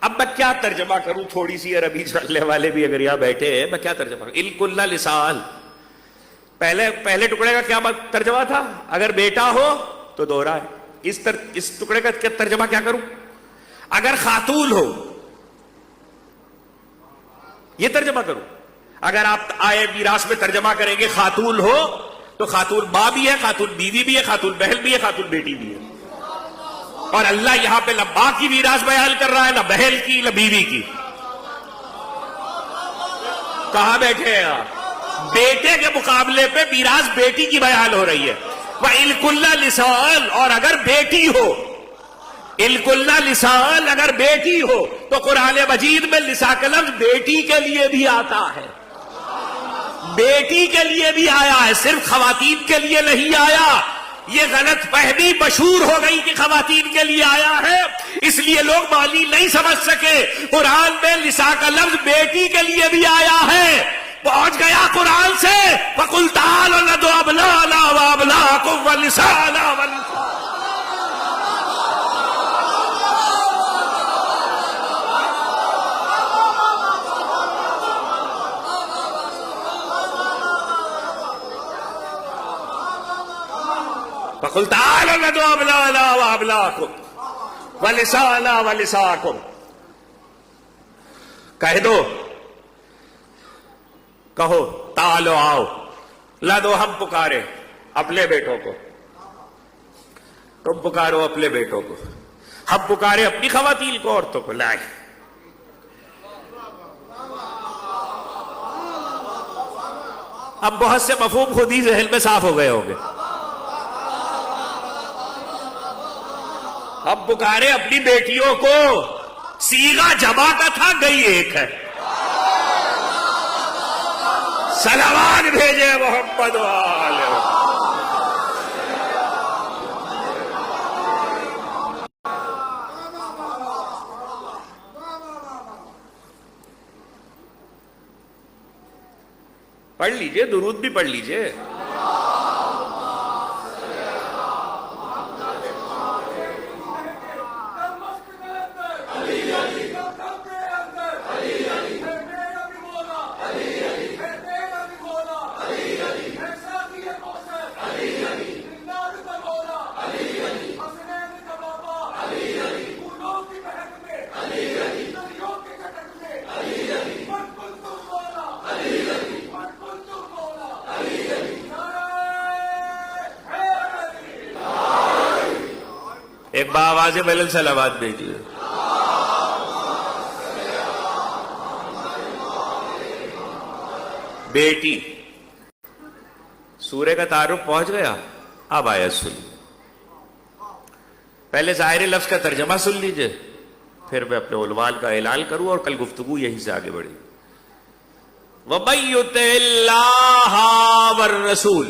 اب میں کیا ترجمہ کروں؟ تھوڑی سی عربی چلنے والے بھی اگر یہاں بیٹھے ہیں، میں کیا ترجمہ کروں؟ الکل لسان. پہلے ٹکڑے کا کیا ترجمہ تھا؟ اگر بیٹا ہو تو دوہرا ہے. اس ٹکڑے کا ترجمہ کیا کروں؟ اگر خاتون ہو، یہ ترجمہ کروں. اگر آپ آئے میراث میں ترجمہ کریں گے خاتون ہو تو خاتون ماں بھی ہے، خاتون بیوی بھی ہے، خاتون بہن بھی ہے، خاتون بیٹی بھی ہے. اور اللہ یہاں پہ نہ ماں کی میراث بیان کر رہا ہے، نہ بہن کی، نہ بیوی کی. کہاں بیٹھے ہیں آپ؟ بیٹے کے مقابلے پہ میراث بیٹی کی بیان ہو رہی ہے. وَإِلْ لِسَان، اور اگر بیٹی ہو، الکل لسان اگر بیٹی ہو تو قرآن مجید میں لسا کا لفظ بیٹی کے لیے بھی آتا ہے. بیٹی کے لیے بھی آیا ہے، صرف خواتین کے لیے نہیں آیا. یہ غلط فہمی مشہور ہو گئی کہ خواتین کے لیے آیا ہے، اس لیے لوگ معنی نہیں سمجھ سکے. قرآن میں لسا کا لفظ بیٹی کے لیے بھی آیا ہے. پہنچ گیا قرآن سے فَقُلْ تَعَالَوْا نَدْعُ أَبْنَاءَنَا وَأَبْنَاءَكُمْ وَنِسَاءَنَا وَنِسَاءَكُمْ. فَقُلْ تَعَالَوْا نَدْعُ أَبْنَاءَنَا وَأَبْنَاءَكُمْ وَنِسَاءَنَا وَنِسَاءَكُمْ. کہہ دو، کہو تعالو آؤ، لادو ہم پکارے اپنے بیٹوں کو، تم پکارو اپنے بیٹوں کو. ہم پکارے اپنی خواتین کو، عورتوں کو لائے. اب بہت سے مفہوم خود ہی ذہن میں صاف ہو گئے ہوں گے. ہم پکارے اپنی بیٹیوں کو، صیغہ جمع کا تھا، گئی ایک ہے. صلوات بھیجے محمد والے. پڑھ لیجئے، درود بھی پڑھ لیجئے. ایک باواز ملن صلوات بھیجیے. بیٹی سورہ کا تعارف پہنچ گیا. اب آیت سنیے. پہلے ظاہر لفظ کا ترجمہ سن لیجئے، پھر میں اپنے عنوان کا اعلان کروں اور کل گفتگو یہیں سے آگے بڑھی. وَمَن يُطِعِ اللَّهَ وَالرَّسُولَ.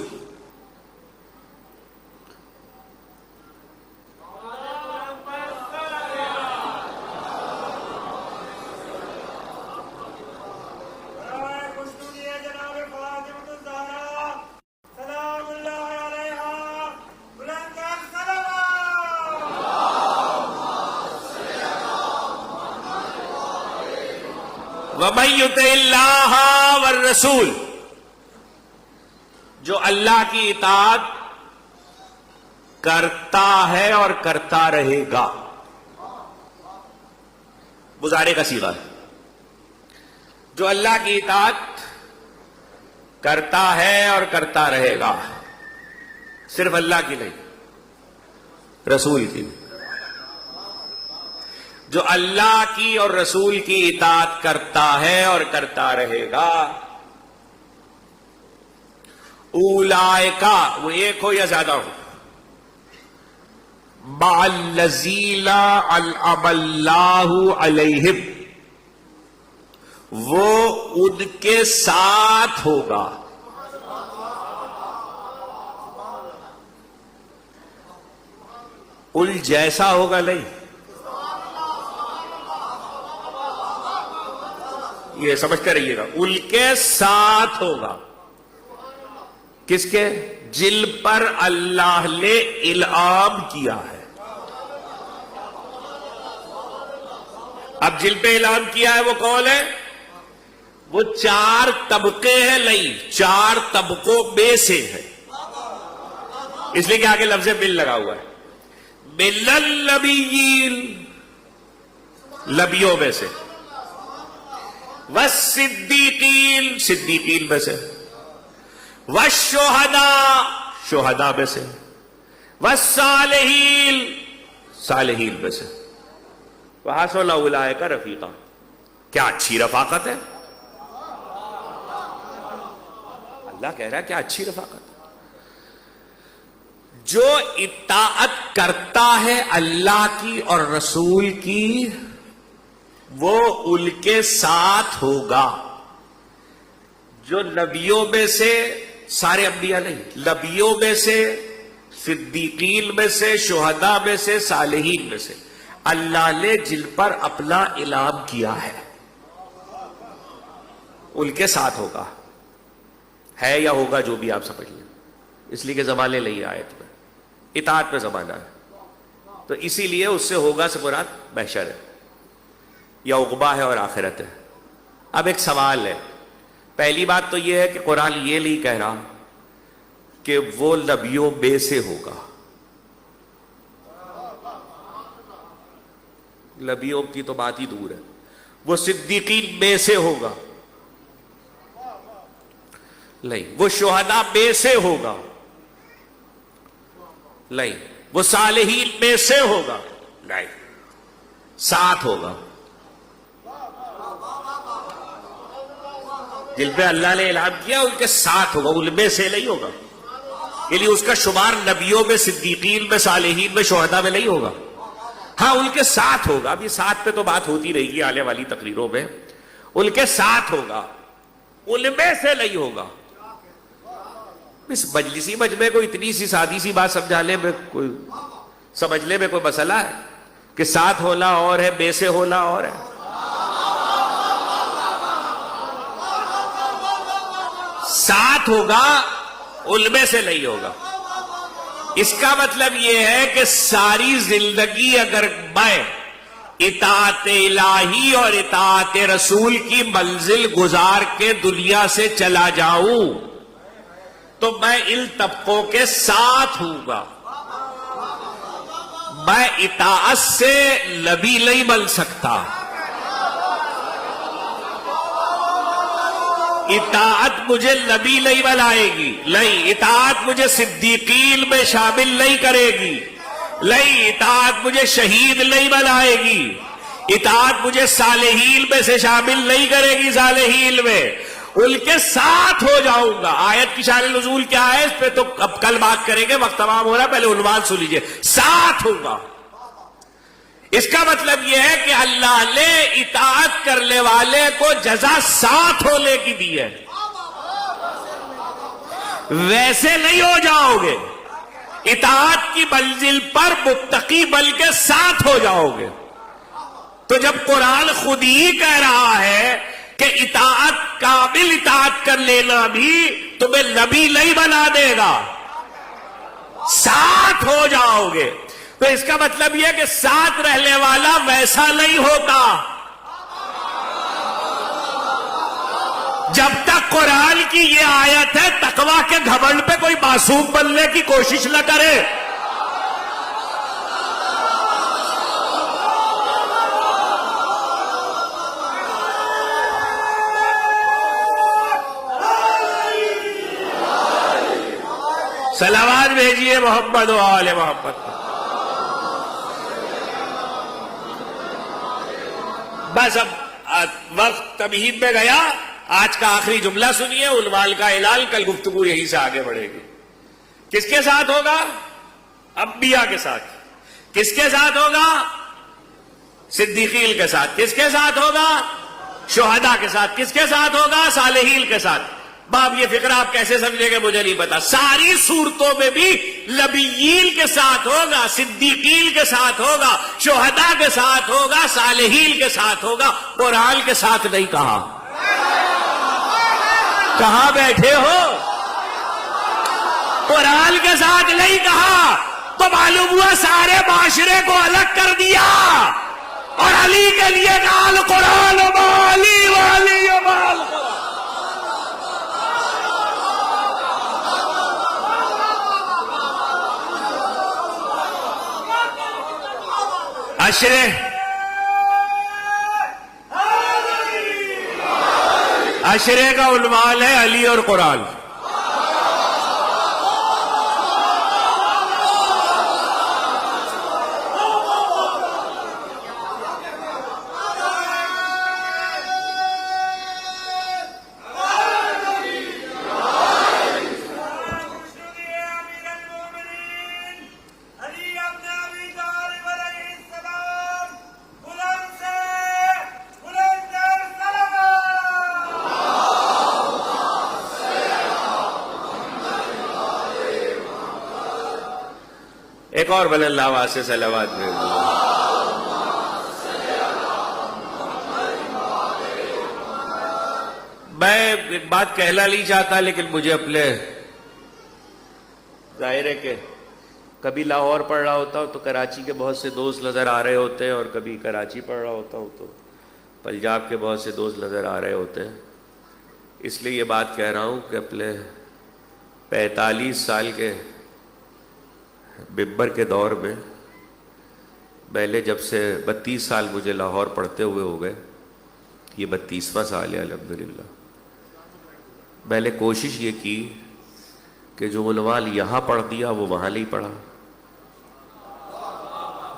وَمَن يُطِعِ اللَّهَ وَالرَّسُولَ، جو اللہ کی اطاعت کرتا ہے اور کرتا رہے گا. مضارع کا صیغہ ہے. جو اللہ کی اطاعت کرتا ہے اور کرتا رہے گا، صرف اللہ کی نہیں، رسول کی. جو اللہ کی اور رسول کی اطاعت کرتا ہے اور کرتا رہے گا، اولائکا، وہ ایک ہو یا زیادہ ہو، مع الذین انعم اللہ علیہم، وہ ان کے ساتھ ہوگا. ال جیسا ہوگا نہیں، یہ سمجھ کر رہیے گا. ال کے ساتھ ہوگا. کس کے؟ جن پر اللہ نے انعام کیا ہے. اب جن پہ انعام کیا ہے وہ کون ہے؟ وہ 4 طبقے ہیں. نہیں، 4 طبقوں میں سے ہے، اس لیے کہ آگے لفظ مل لگا ہوا ہے. من النبیین، نبیوں میں سے. والصدیقین، صدیقین میں سے. والشہداء، شہداء میں سے. والصالحین، صالحین میں سے. وحسن اولئک رفیقا. کیا اچھی رفاقت ہے. اللہ کہہ رہا ہے کیا اچھی رفاقت ہے. جو اطاعت کرتا ہے اللہ کی اور رسول کی، وہ ان کے ساتھ ہوگا. جو نبیوں میں سے، سارے انبیاء نہیں، نبیوں میں سے، صدیقین میں سے، شہداء میں سے، صالحین میں سے اللہ نے جن پر اپنا انعام کیا ہے ان کے ساتھ ہوگا. ہے یا ہوگا جو بھی آپ سمجھ لیں، اس لیے کہ زمانے لئی آیت میں اطاعت میں زمانہ ہے، تو اسی لیے اس سے ہوگا سے مراد محشر ہے یا عقبہ ہے اور آخرت ہے. اب ایک سوال ہے. پہلی بات تو یہ ہے کہ قرآن یہ نہیں کہہ رہا کہ وہ نبیوں میں سے ہوگا. نبیوں کی تو بات ہی دور ہے. وہ صدیقین میں سے ہوگا نہیں، وہ شہداء میں سے ہوگا نہیں، وہ صالحین میں سے ہوگا نہیں، ساتھ ہوگا. جن پہ اللہ نے اعلان کیا ان کے ساتھ ہوگا، ان میں سے نہیں ہوگا. یعنی اس کا شمار نبیوں میں، صدیقین میں، صالحین میں، شہداء میں نہیں ہوگا. ہاں ان کے ساتھ ہوگا. اب یہ ساتھ پہ تو بات ہوتی رہے گی آنے والی تقریروں میں. ان کے ساتھ ہوگا، ان میں سے نہیں ہوگا. اس مجلسی مجمع کو اتنی سی سادی سی بات سمجھانے میں کوئی، سمجھنے میں کوئی مسئلہ ہے کہ ساتھ ہونا اور ہے، بے سے ہونا اور ہے. ساتھ ہوگا، ان میں سے نہیں ہوگا. اس کا مطلب یہ ہے کہ ساری زندگی اگر میں اطاعت الہی اور اطاعت رسول کی منزل گزار کے دنیا سے چلا جاؤں تو میں ان طبقوں کے ساتھ ہوں گا. میں اطاعت سے نبی نہیں بن سکتا. اطاعت مجھے نبی نہیں بنائے گی، نہیں. اطاعت مجھے صدیقین میں شامل نہیں کرے گی، نہیں. اطاعت مجھے شہید نہیں بنائے گی. اطاعت مجھے صالحین میں سے شامل نہیں کرے گی. صالحین میں ان کے ساتھ ہو جاؤں گا. آیت کی شان نزول کیا ہے اس پہ تو اب کل بات کریں گے، وقت تمام ہو رہا ہے. پہلے عنوان سن لیجئے. ساتھ ہوگا. اس کا مطلب یہ ہے کہ اللہ نے اطاعت کرنے والے کو جزا ساتھ ہونے کی دی ہے. ویسے نہیں ہو جاؤ گے. اطاعت کی منزل پر متقی بن کے ساتھ ہو جاؤ گے. تو جب قرآن خود ہی کہہ رہا ہے کہ اطاعت، کامل اطاعت کر لینا بھی تمہیں نبی نہیں بنا دے گا، ساتھ ہو جاؤ گے. تو اس کا مطلب یہ کہ ساتھ رہنے والا ویسا نہیں ہوتا. جب تک قرآن کی یہ آیت ہے تقویٰ کے گھمنڈ پہ کوئی معصوم بننے کی کوشش نہ کرے. صلوات بھیجیے محمد و آل محمد. بس اب وقت تمہید میں گیا. آج کا آخری جملہ سنیے، عنوان کا اعلان. کل گفتگو یہیں سے آگے بڑھے گی. کس کے ساتھ ہوگا؟ انبیاء کے ساتھ. کس کے ساتھ ہوگا؟ صدیقین کے ساتھ. کس کے ساتھ ہوگا؟ شہداء کے ساتھ. کس کے ساتھ ہوگا؟ صالحین کے ساتھ. باب یہ فقرہ آپ کیسے سمجھے گے مجھے نہیں پتا. ساری صورتوں میں بھی نبیین کے ساتھ ہوگا, صدیقین کے ساتھ ہوگا, شہداء کے ساتھ ہوگا, صالحین کے ساتھ ہوگا. قرآن کے ساتھ نہیں کہا. کہاں بیٹھے ہو؟ قرآن کے ساتھ نہیں کہا تو معلوم ہوا سارے معاشرے کو الگ کر دیا اور علی کے لیے کہا القرآن والی والی وال. عشرے کا عنوان ہے علی اور قرآن. ایک اور بل اللہ واسطے صلوات میں. میں ایک بات کہنا نہیں چاہتا لیکن مجھے اپنے ظاہر ہے کہ کبھی لاہور پڑھ رہا ہوتا ہوں تو کراچی کے بہت سے دوست نظر آ رہے ہوتے ہیں, اور کبھی کراچی پڑھ رہا ہوتا ہوں تو پنجاب کے بہت سے دوست نظر آ رہے ہوتے ہیں. اس لیے یہ بات کہہ رہا ہوں کہ اپنے 45 سال کے ممبر کے دور میں پہلے جب سے 32 سال مجھے لاہور پڑھتے ہوئے ہو گئے, یہ 32واں سال ہے الحمدللہ. میں نے کوشش یہ کی کہ جو عنوان یہاں پڑھ دیا وہ وہاں نہیں پڑھا,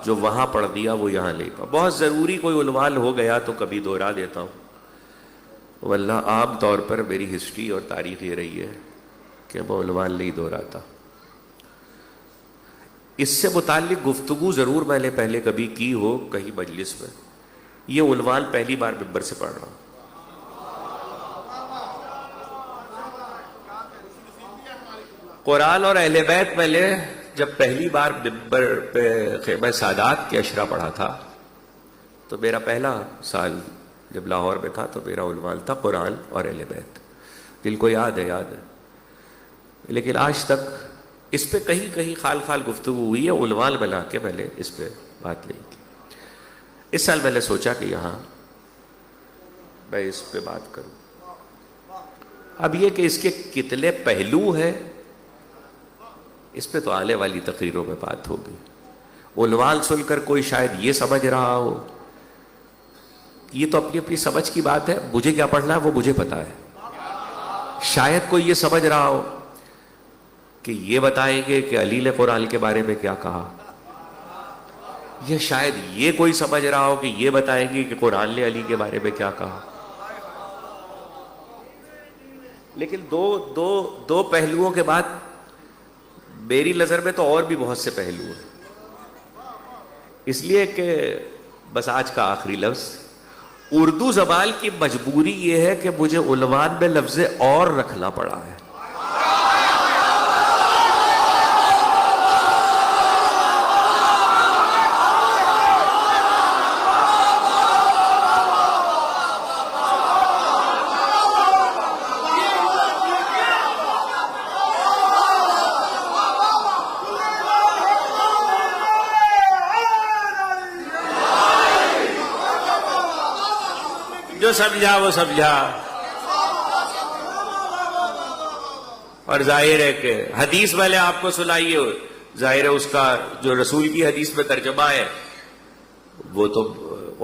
جو وہاں پڑھ دیا وہ یہاں نہیں پڑھا. بہت ضروری کوئی عنوان ہو گیا تو کبھی دوہرا دیتا ہوں, واللہ عام طور پر میری ہسٹری اور تاریخ یہ رہی ہے کہ وہ عنوان نہیں دہراتا. اس سے متعلق گفتگو ضرور میں نے پہلے کبھی کی ہو کہیں مجلس میں. یہ عنوان پہلی بار ممبر سے پڑھ رہا ہوں. قرآن اور اہل بیت میں نے جب پہلی بار ممبر پہ خیمہ سادات کے اشرا پڑھا تھا تو میرا پہلا سال جب لاہور میں تھا تو میرا عنوان تھا قرآن اور اہل بیت. دل کو یاد ہے. لیکن آج تک اس پہ کہیں کہیں خال خال گفتگو ہوئی ہے, عنوان بنا کے میں نے اس پہ بات نہیں کی. اس سال میں نے سوچا کہ یہاں میں اس پہ بات کروں. اب یہ کہ اس کے کتنے پہلو ہیں اس پہ تو آنے والی تقریروں میں بات ہوگی. عنوان سن کر کوئی شاید یہ سمجھ رہا ہو, یہ تو اپنی اپنی سمجھ کی بات ہے, مجھے کیا پڑھنا ہے وہ مجھے پتا ہے. شاید کوئی یہ سمجھ رہا ہو کہ یہ بتائیں گے کہ علی نے قرآن کے بارے میں کیا کہا, یا شاید یہ کوئی سمجھ رہا ہو کہ یہ بتائیں گے کہ قرآن نے علی کے بارے میں کیا کہا. لیکن دو پہلوؤں کے بعد میری نظر میں تو اور بھی بہت سے پہلو ہیں. اس لیے کہ بس آج کا آخری لفظ, اردو زبان کی مجبوری یہ ہے کہ مجھے عنوان میں لفظ اور رکھنا پڑا ہے. جو سمجھا وہ سمجھا, اور ظاہر ہے کہ حدیث میں نے آپ کو سنائی ہے, ظاہر ہے اس کا جو رسول کی حدیث میں ترجمہ ہے وہ تو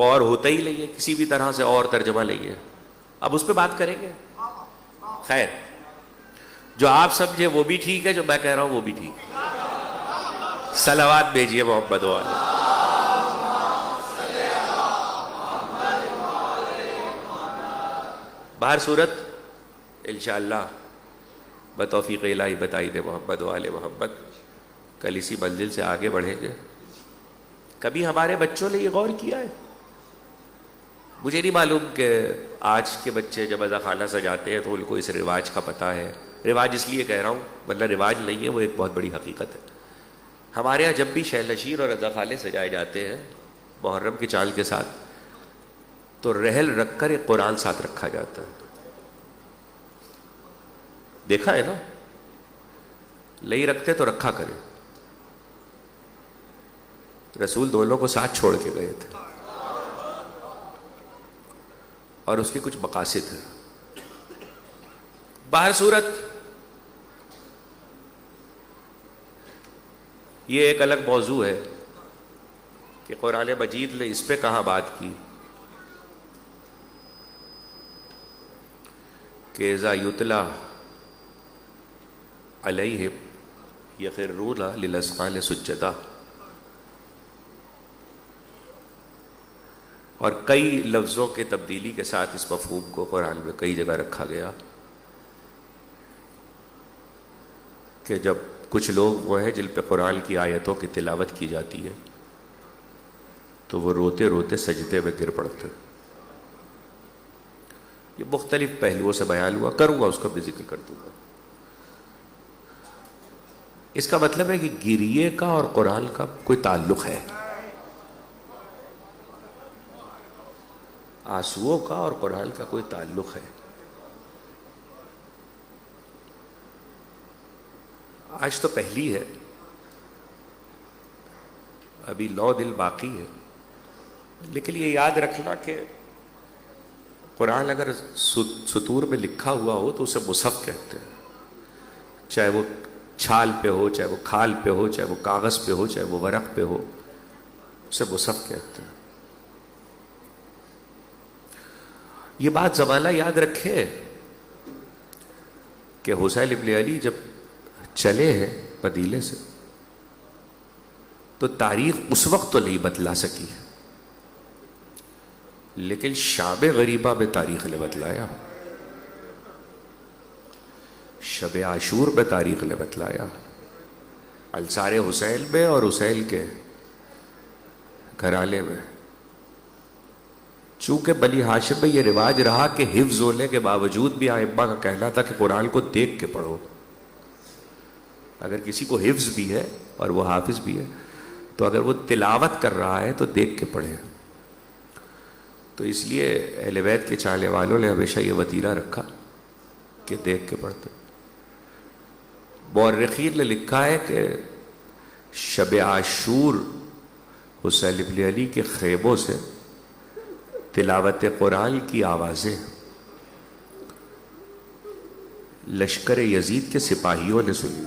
اور ہوتا ہی نہیں ہے, کسی بھی طرح سے اور ترجمہ نہیں ہے. اب اس پہ بات کریں گے. خیر, جو آپ سمجھے وہ بھی ٹھیک ہے, جو میں کہہ رہا ہوں وہ بھی ٹھیک ہے. صلوات بھیجیے محمد والے. باہر صورت انشاءاللہ بتوفیق الہی بتائی دے محمد والے محمد. کل اسی منزل سے آگے بڑھیں گے. کبھی ہمارے بچوں نے یہ غور کیا ہے؟ مجھے نہیں معلوم کہ آج کے بچے جب اذا خانہ سجاتے ہیں تو ان کو اس رواج کا پتہ ہے. رواج اس لیے کہہ رہا ہوں، ورنہ رواج نہیں ہے، وہ ایک بہت بڑی حقیقت ہے. ہمارے ہاں جب بھی شہر نشین اور اذا خانے سجائے جاتے ہیں محرم کی چال کے ساتھ، تو رحل رکھ کر ایک قرآن ساتھ رکھا جاتا ہے. دیکھا ہے نا؟ نہیں رکھتے تو رکھا کرے. رسول دونوں کو ساتھ چھوڑ کے گئے تھے، اور اس کے کچھ مقاصد ہیں. باہر صورت یہ ایک الگ موضوع ہے کہ قرآن مجید نے اس پہ کہاں بات کی کہ اذا یتلی علیہم یخرون للاذقان سجدا، اور کئی لفظوں کے تبدیلی کے ساتھ اس مفہوم کو قرآن میں کئی جگہ رکھا گیا کہ جب کچھ لوگ وہ ہیں جن پہ قرآن کی آیتوں کی تلاوت کی جاتی ہے تو وہ روتے روتے سجدے میں گر پڑتے. یہ مختلف پہلوؤں سے بیان ہوا، کروں گا اس کا بھی ذکر کر دوں گا. اس کا مطلب ہے کہ گریے کا اور قرآن کا کوئی تعلق ہے، آنسوؤں کا اور قرآن کا کوئی تعلق ہے. آج تو پہلی ہے، ابھی 9 دن باقی ہے، لیکن یہ یاد رکھنا کہ قرآن اگر سطور میں لکھا ہوا ہو تو اسے مصحف کہتے ہیں، چاہے وہ چھال پہ ہو، چاہے وہ کھال پہ ہو، چاہے وہ کاغذ پہ ہو، چاہے وہ ورق پہ ہو، اسے مصحف کہتے ہیں. یہ بات زمانہ یاد رکھے کہ حسین ابن علی جب چلے ہیں مدینے سے تو تاریخ اس وقت تو نہیں بتلا سکی، لیکن شام غریبہ میں تاریخ نے بتلایا، شب عاشور میں تاریخ نے بتلایا، انصار حسین میں اور حسین کے گھرانے میں. چونکہ بنی ہاشم میں یہ رواج رہا کہ حفظ ہونے کے باوجود بھی ائمہ کا کہنا تھا کہ قرآن کو دیکھ کے پڑھو. اگر کسی کو حفظ بھی ہے اور وہ حافظ بھی ہے تو اگر وہ تلاوت کر رہا ہے تو دیکھ کے پڑھے. تو اس لیے اہل بیت کے چاہنے والوں نے ہمیشہ یہ وتیرہ رکھا کہ دیکھ کے پڑھتے. مورخین نے لکھا ہے کہ شب عاشور حسین ابن علی کے خیموں سے تلاوت قرآن کی آوازیں لشکر یزید کے سپاہیوں نے سنی.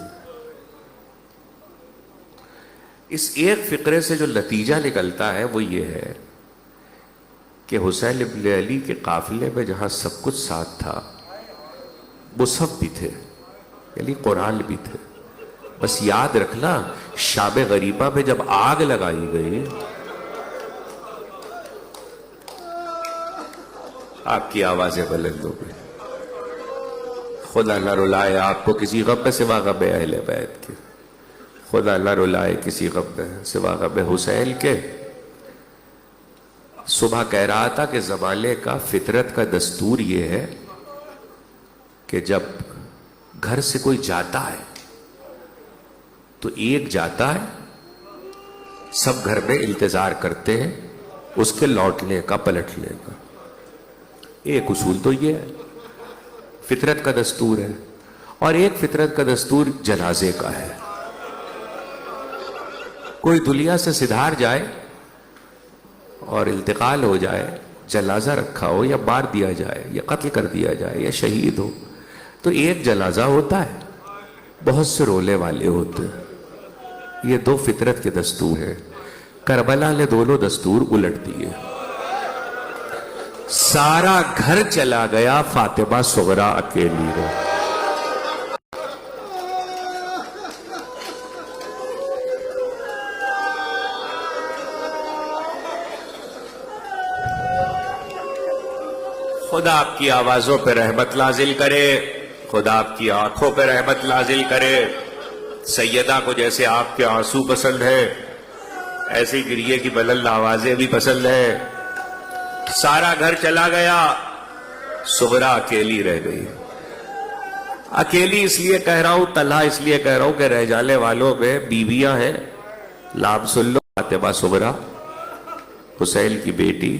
اس ایک فقرے سے جو نتیجہ نکلتا ہے وہ یہ ہے کہ حسین ابن علی کے قافلے میں جہاں سب کچھ ساتھ تھا، مصحف بھی تھے، یعنی قرآن بھی تھے. بس یاد رکھنا شام غریبہ میں جب آگ لگائی گئی، آپ کی آوازیں بلند ہو گئی. خدا نہ رلائے آپ کو کسی غم میں سوا غم اہل بیت کے، خدا نہ رلائے کسی غم میں سوا غم حسین کے. صبح کہہ رہا تھا کہ زمانے کا فطرت کا دستور یہ ہے کہ جب گھر سے کوئی جاتا ہے تو ایک جاتا ہے، سب گھر میں انتظار کرتے ہیں اس کے لوٹنے کا، پلٹنے کا. ایک اصول تو یہ ہے، فطرت کا دستور ہے. اور ایک فطرت کا دستور جنازے کا ہے. کوئی دنیا سے سدھار جائے اور انتقال ہو جائے، جنازہ رکھا ہو یا مار دیا جائے یا قتل کر دیا جائے یا شہید ہو، تو ایک جنازہ ہوتا ہے، بہت سے رولے والے ہوتے ہیں. یہ دو فطرت کے دستور ہیں. کربلا نے دونوں دستور الٹ دیے. سارا گھر چلا گیا، فاطمہ صغرا اکیلی رہی. خدا آپ کی آوازوں پہ رحمت نازل کرے، خدا آپ کی آنکھوں پہ رحمت نازل کرے. سیدہ کو جیسے آپ کے آنسو پسند ہے، ایسی گریے کی بلند آوازیں بھی پسند ہیں. سارا گھر چلا گیا, صغرا اکیلی رہ گئی. اکیلی اس لیے کہہ رہا ہوں, تنہا اس لیے کہہ رہا ہوں کہ رہ جانے والوں میں بیویاں ہیں. نام سن لو: فاطمہ صغرا, حسین کی بیٹی,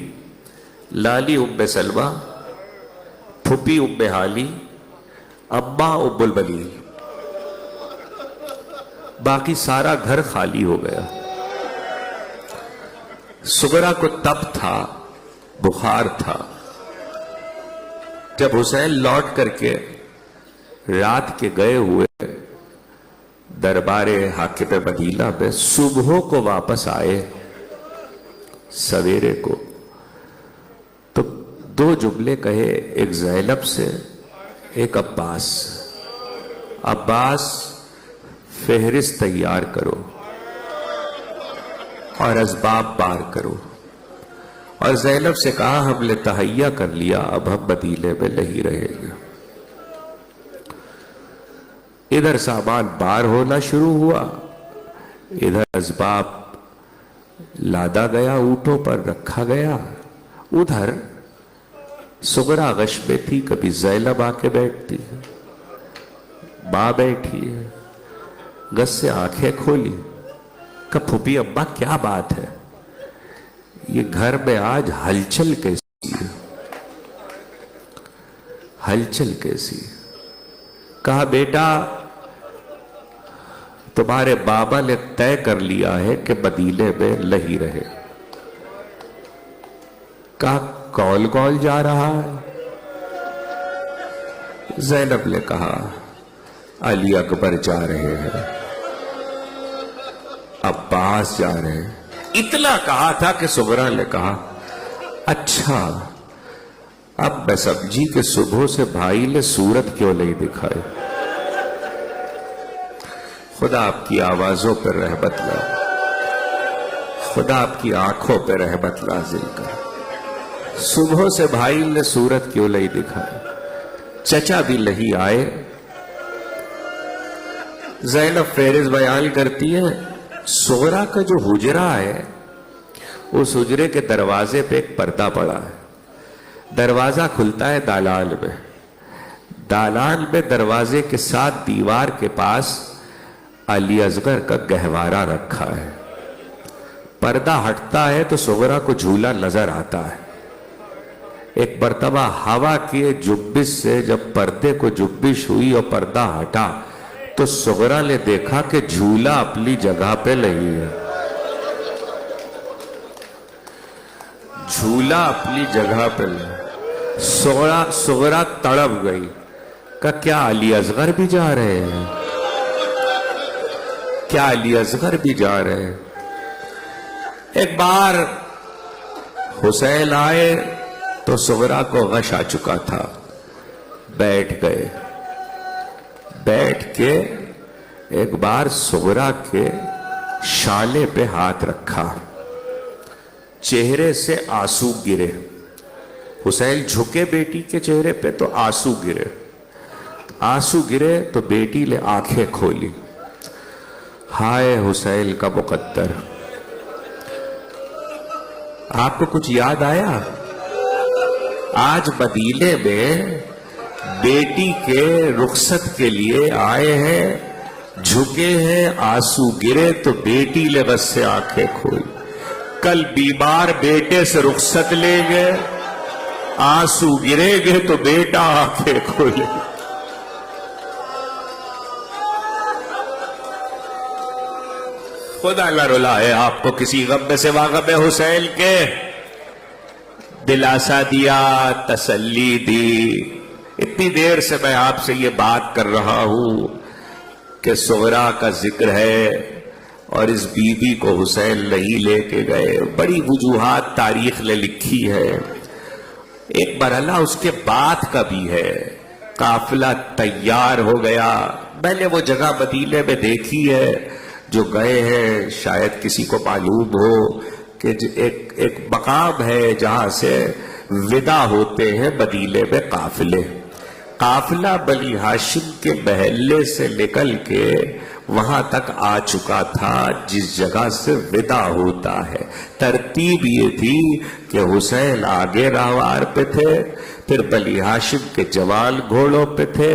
لالی ام سلمہ, پھپھی ام حالی, ابا ام البنین. باقی سارا گھر خالی ہو گیا. صغرا کو تب تھا, بخار تھا. جب حسین لوٹ کر کے رات کے گئے ہوئے دربار حاکم مدینہ میں صبح کو واپس آئے, سویرے کو, تو دو جملے کہے, ایک زینب سے, ایک عباس. عباس فہرست تیار کرو اور اسباب بار کرو. اور زینب سے کہا ہم نے تہیا کر لیا, اب ہم مدینے میں نہیں رہیں گے. ادھر سامان بار ہونا شروع ہوا, ادھر اسباب لادا گیا, اونٹوں پر رکھا گیا. ادھر صغرا غش میں تھی. کبھی زینب آ کے بیٹھتی ہے, ماں بیٹھی ہے, غش سے آنکھیں کھولی, کہ پھوپھی ابا کیا بات ہے, یہ گھر میں آج ہلچل کیسی ہے, ہلچل کیسی. کہا بیٹا تمہارے بابا نے طے کر لیا ہے کہ مدینے میں نہیں رہے. کہا کون کون جا رہا ہے؟ زینب نے کہا علی اکبر جا رہے ہیں, عباس جا رہے ہیں. اتنا کہا تھا کہ صغرا نے کہا اچھا, اب میں سمجھی کہ صبح سے بھائی نے صورت کیوں نہیں دکھائی. خدا آپ کی آوازوں پر رحمت لا, خدا آپ کی آنکھوں پہ رحمت نازل کر. صبح سے بھائی نے صورت کیوں نہیں دکھائی, چچا بھی نہیں آئے. زینب فہرست بیان کرتی ہے, صغرا کا جو حجرہ ہے اس حجرے کے دروازے پہ ایک پردہ پڑا ہے. دروازہ کھلتا ہے دالان میں. دالان میں دروازے کے ساتھ دیوار کے پاس علی اصغر کا گہوارہ رکھا ہے. پردہ ہٹتا ہے تو صغرا کو جھولا نظر آتا ہے. ایک مرتبہ ہوا کی جنبش سے جب پردے کو جنبش ہوئی اور پردہ ہٹا تو صغرا نے دیکھا کہ جھولا اپنی جگہ پہ نہیں ہے. جھولا اپنی جگہ پہ نہیں. صغرا تڑپ گئی کہ کیا علی اصغر بھی جا رہے ہیں, کیا علی اصغر بھی جا رہے ہیں. ایک بار حسین آئے تو صغرا کو غش آ چکا تھا. بیٹھ گئے. بیٹھ کے ایک بار صغرا کے شالے پہ ہاتھ رکھا. چہرے سے آنسو گرے. حسین جھکے بیٹی کے چہرے پہ تو آنسو گرے. آنسو گرے تو بیٹی نے آنکھیں کھولی. ہائے حسین کا مقدر. آپ کو کچھ یاد آیا؟ آج مدینے میں بیٹی کے رخصت کے لیے آئے ہیں, جھکے ہیں, آنسو گرے تو بیٹی نے بس سے آنکھیں کھولی. کل بیمار بیٹے سے رخصت لیں گے, آنسو گرے گے تو بیٹا آنکھیں کھولے. خدا نہ رلائے آپ کو کسی غم میں سوا غم حسین کے. دلاسا دیا, تسلی دی. اتنی دیر سے میں آپ سے یہ بات کر رہا ہوں کہ صغرا کا ذکر ہے اور اس بی بی کو حسین نہیں لے کے گئے. بڑی وجوہات تاریخ نے لکھی ہے. ایک مرحلہ اس کے بعد کا بھی ہے. قافلہ تیار ہو گیا. میں نے وہ جگہ مدینے میں دیکھی ہے, جو گئے ہیں شاید کسی کو معلوم ہو کہ ایک مقام ہے جہاں سے ودا ہوتے ہیں مدینے میں قافلے. قافلہ بنی ہاشم کے محلے سے نکل کے وہاں تک آ چکا تھا جس جگہ سے ودا ہوتا ہے۔ ترتیب یہ تھی کہ حسین آگے راہوار پہ تھے، پھر بنی ہاشم کے جوال گھوڑوں پہ تھے،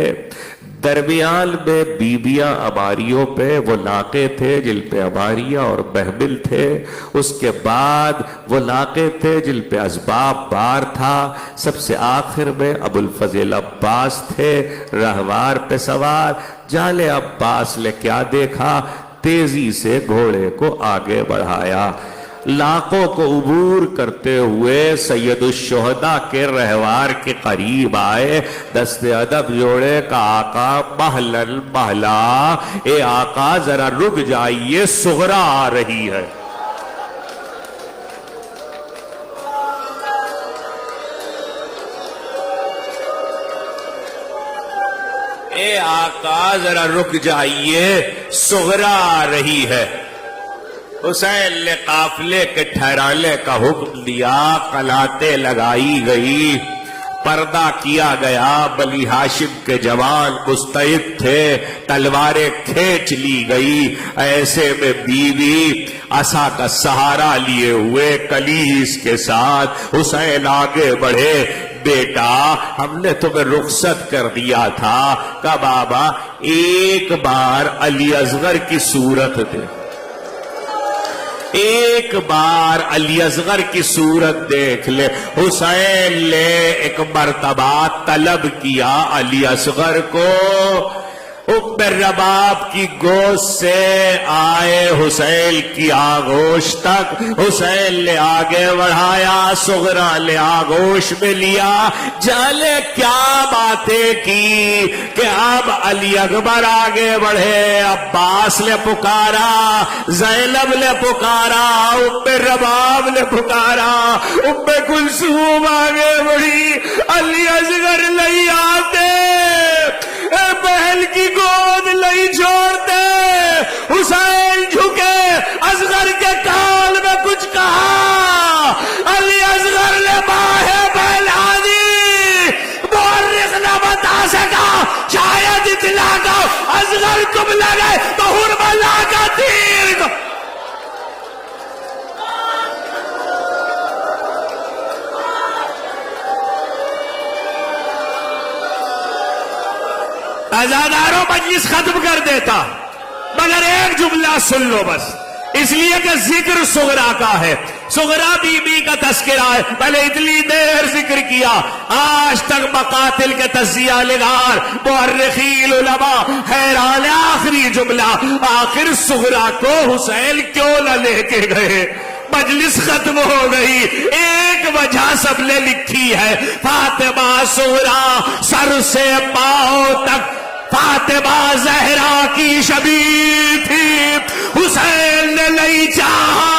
درمیان میں بیبیاں اباریوں پہ وہ ناقے تھے جن پہ اباریاں اور بہبل تھے، اس کے بعد وہ ناقے تھے جن پہ اسباب بار تھا، سب سے آخر میں ابو الفضل عباس تھے رہوار پہ سوار۔ جالے عباس نے کیا دیکھا؟ تیزی سے گھوڑے کو آگے بڑھایا، لاکھوں کو عبور کرتے ہوئے سید الشہداء کے رہوار کے قریب آئے، دست ادب جوڑے کا آقا مہلن مہلا، اے آقا ذرا رک جائیے صغرا آ رہی ہے۔ اے آقا ذرا رک جائیے صغرا آ رہی ہے۔ حسین نے قافلے کے ٹھہرانے کا حکم دیا، قلاتیں لگائی گئی، پردہ کیا گیا، بنی ہاشم کے جوان مستعد تھے، تلواریں کھینچ لی گئی۔ ایسے میں بیوی عصا کا سہارا لیے ہوئے کلیس کے ساتھ حسین آگے بڑھے۔ بیٹا ہم نے تمہیں رخصت کر دیا تھا، کہا بابا ایک بار علی اصغر کی صورت دے، ایک بار علی اصغر کی صورت دیکھ لے۔ حسین نے ایک مرتبہ طلب کیا علی اصغر کو، ام رباب کی گوشت سے آئے حسین کی آغوش تک، حسین نے آگے بڑھایا، صغرا نے آغوش میں لیا۔ جالے کیا باتیں کی کہ اب علی اکبر آگے بڑھے، عباس نے پکارا، زینب نے پکارا، ام رباب نے پکارا، ام کلثوم آگے بڑھی، علی اصغر نہیں آتے، بہن کی گود نہیں چھوڑتے۔ حسین جھکے، اصغر کے کان میں کچھ کہا، علی اصغر نے باہیں پھیلا دی۔ مورخ نہ بتا سکا، شاید اتنا کا اصغر کب لگے تو حرملا کا تیر۔ ازاداروں مجلس ختم کر دیتا، مگر ایک جملہ سن لو بس، اس لیے کہ ذکر صغرا کا ہے، صغرا بی بی کا تذکرہ ہے، پہلے اتنی دیر ذکر کیا، آج تک مقاتل کے تجزیہ نگار مورخین علماء حیران، آخری جملہ، آخر صغرا کو حسین کیوں نہ لے کے گئے؟ مجلس ختم ہو گئی، ایک وجہ سب نے لکھی ہے، فاطمہ صغرا سر سے پاؤں تک فاطمہ زہرا کی شبیہ تھی، حسین نے نہیں چاہا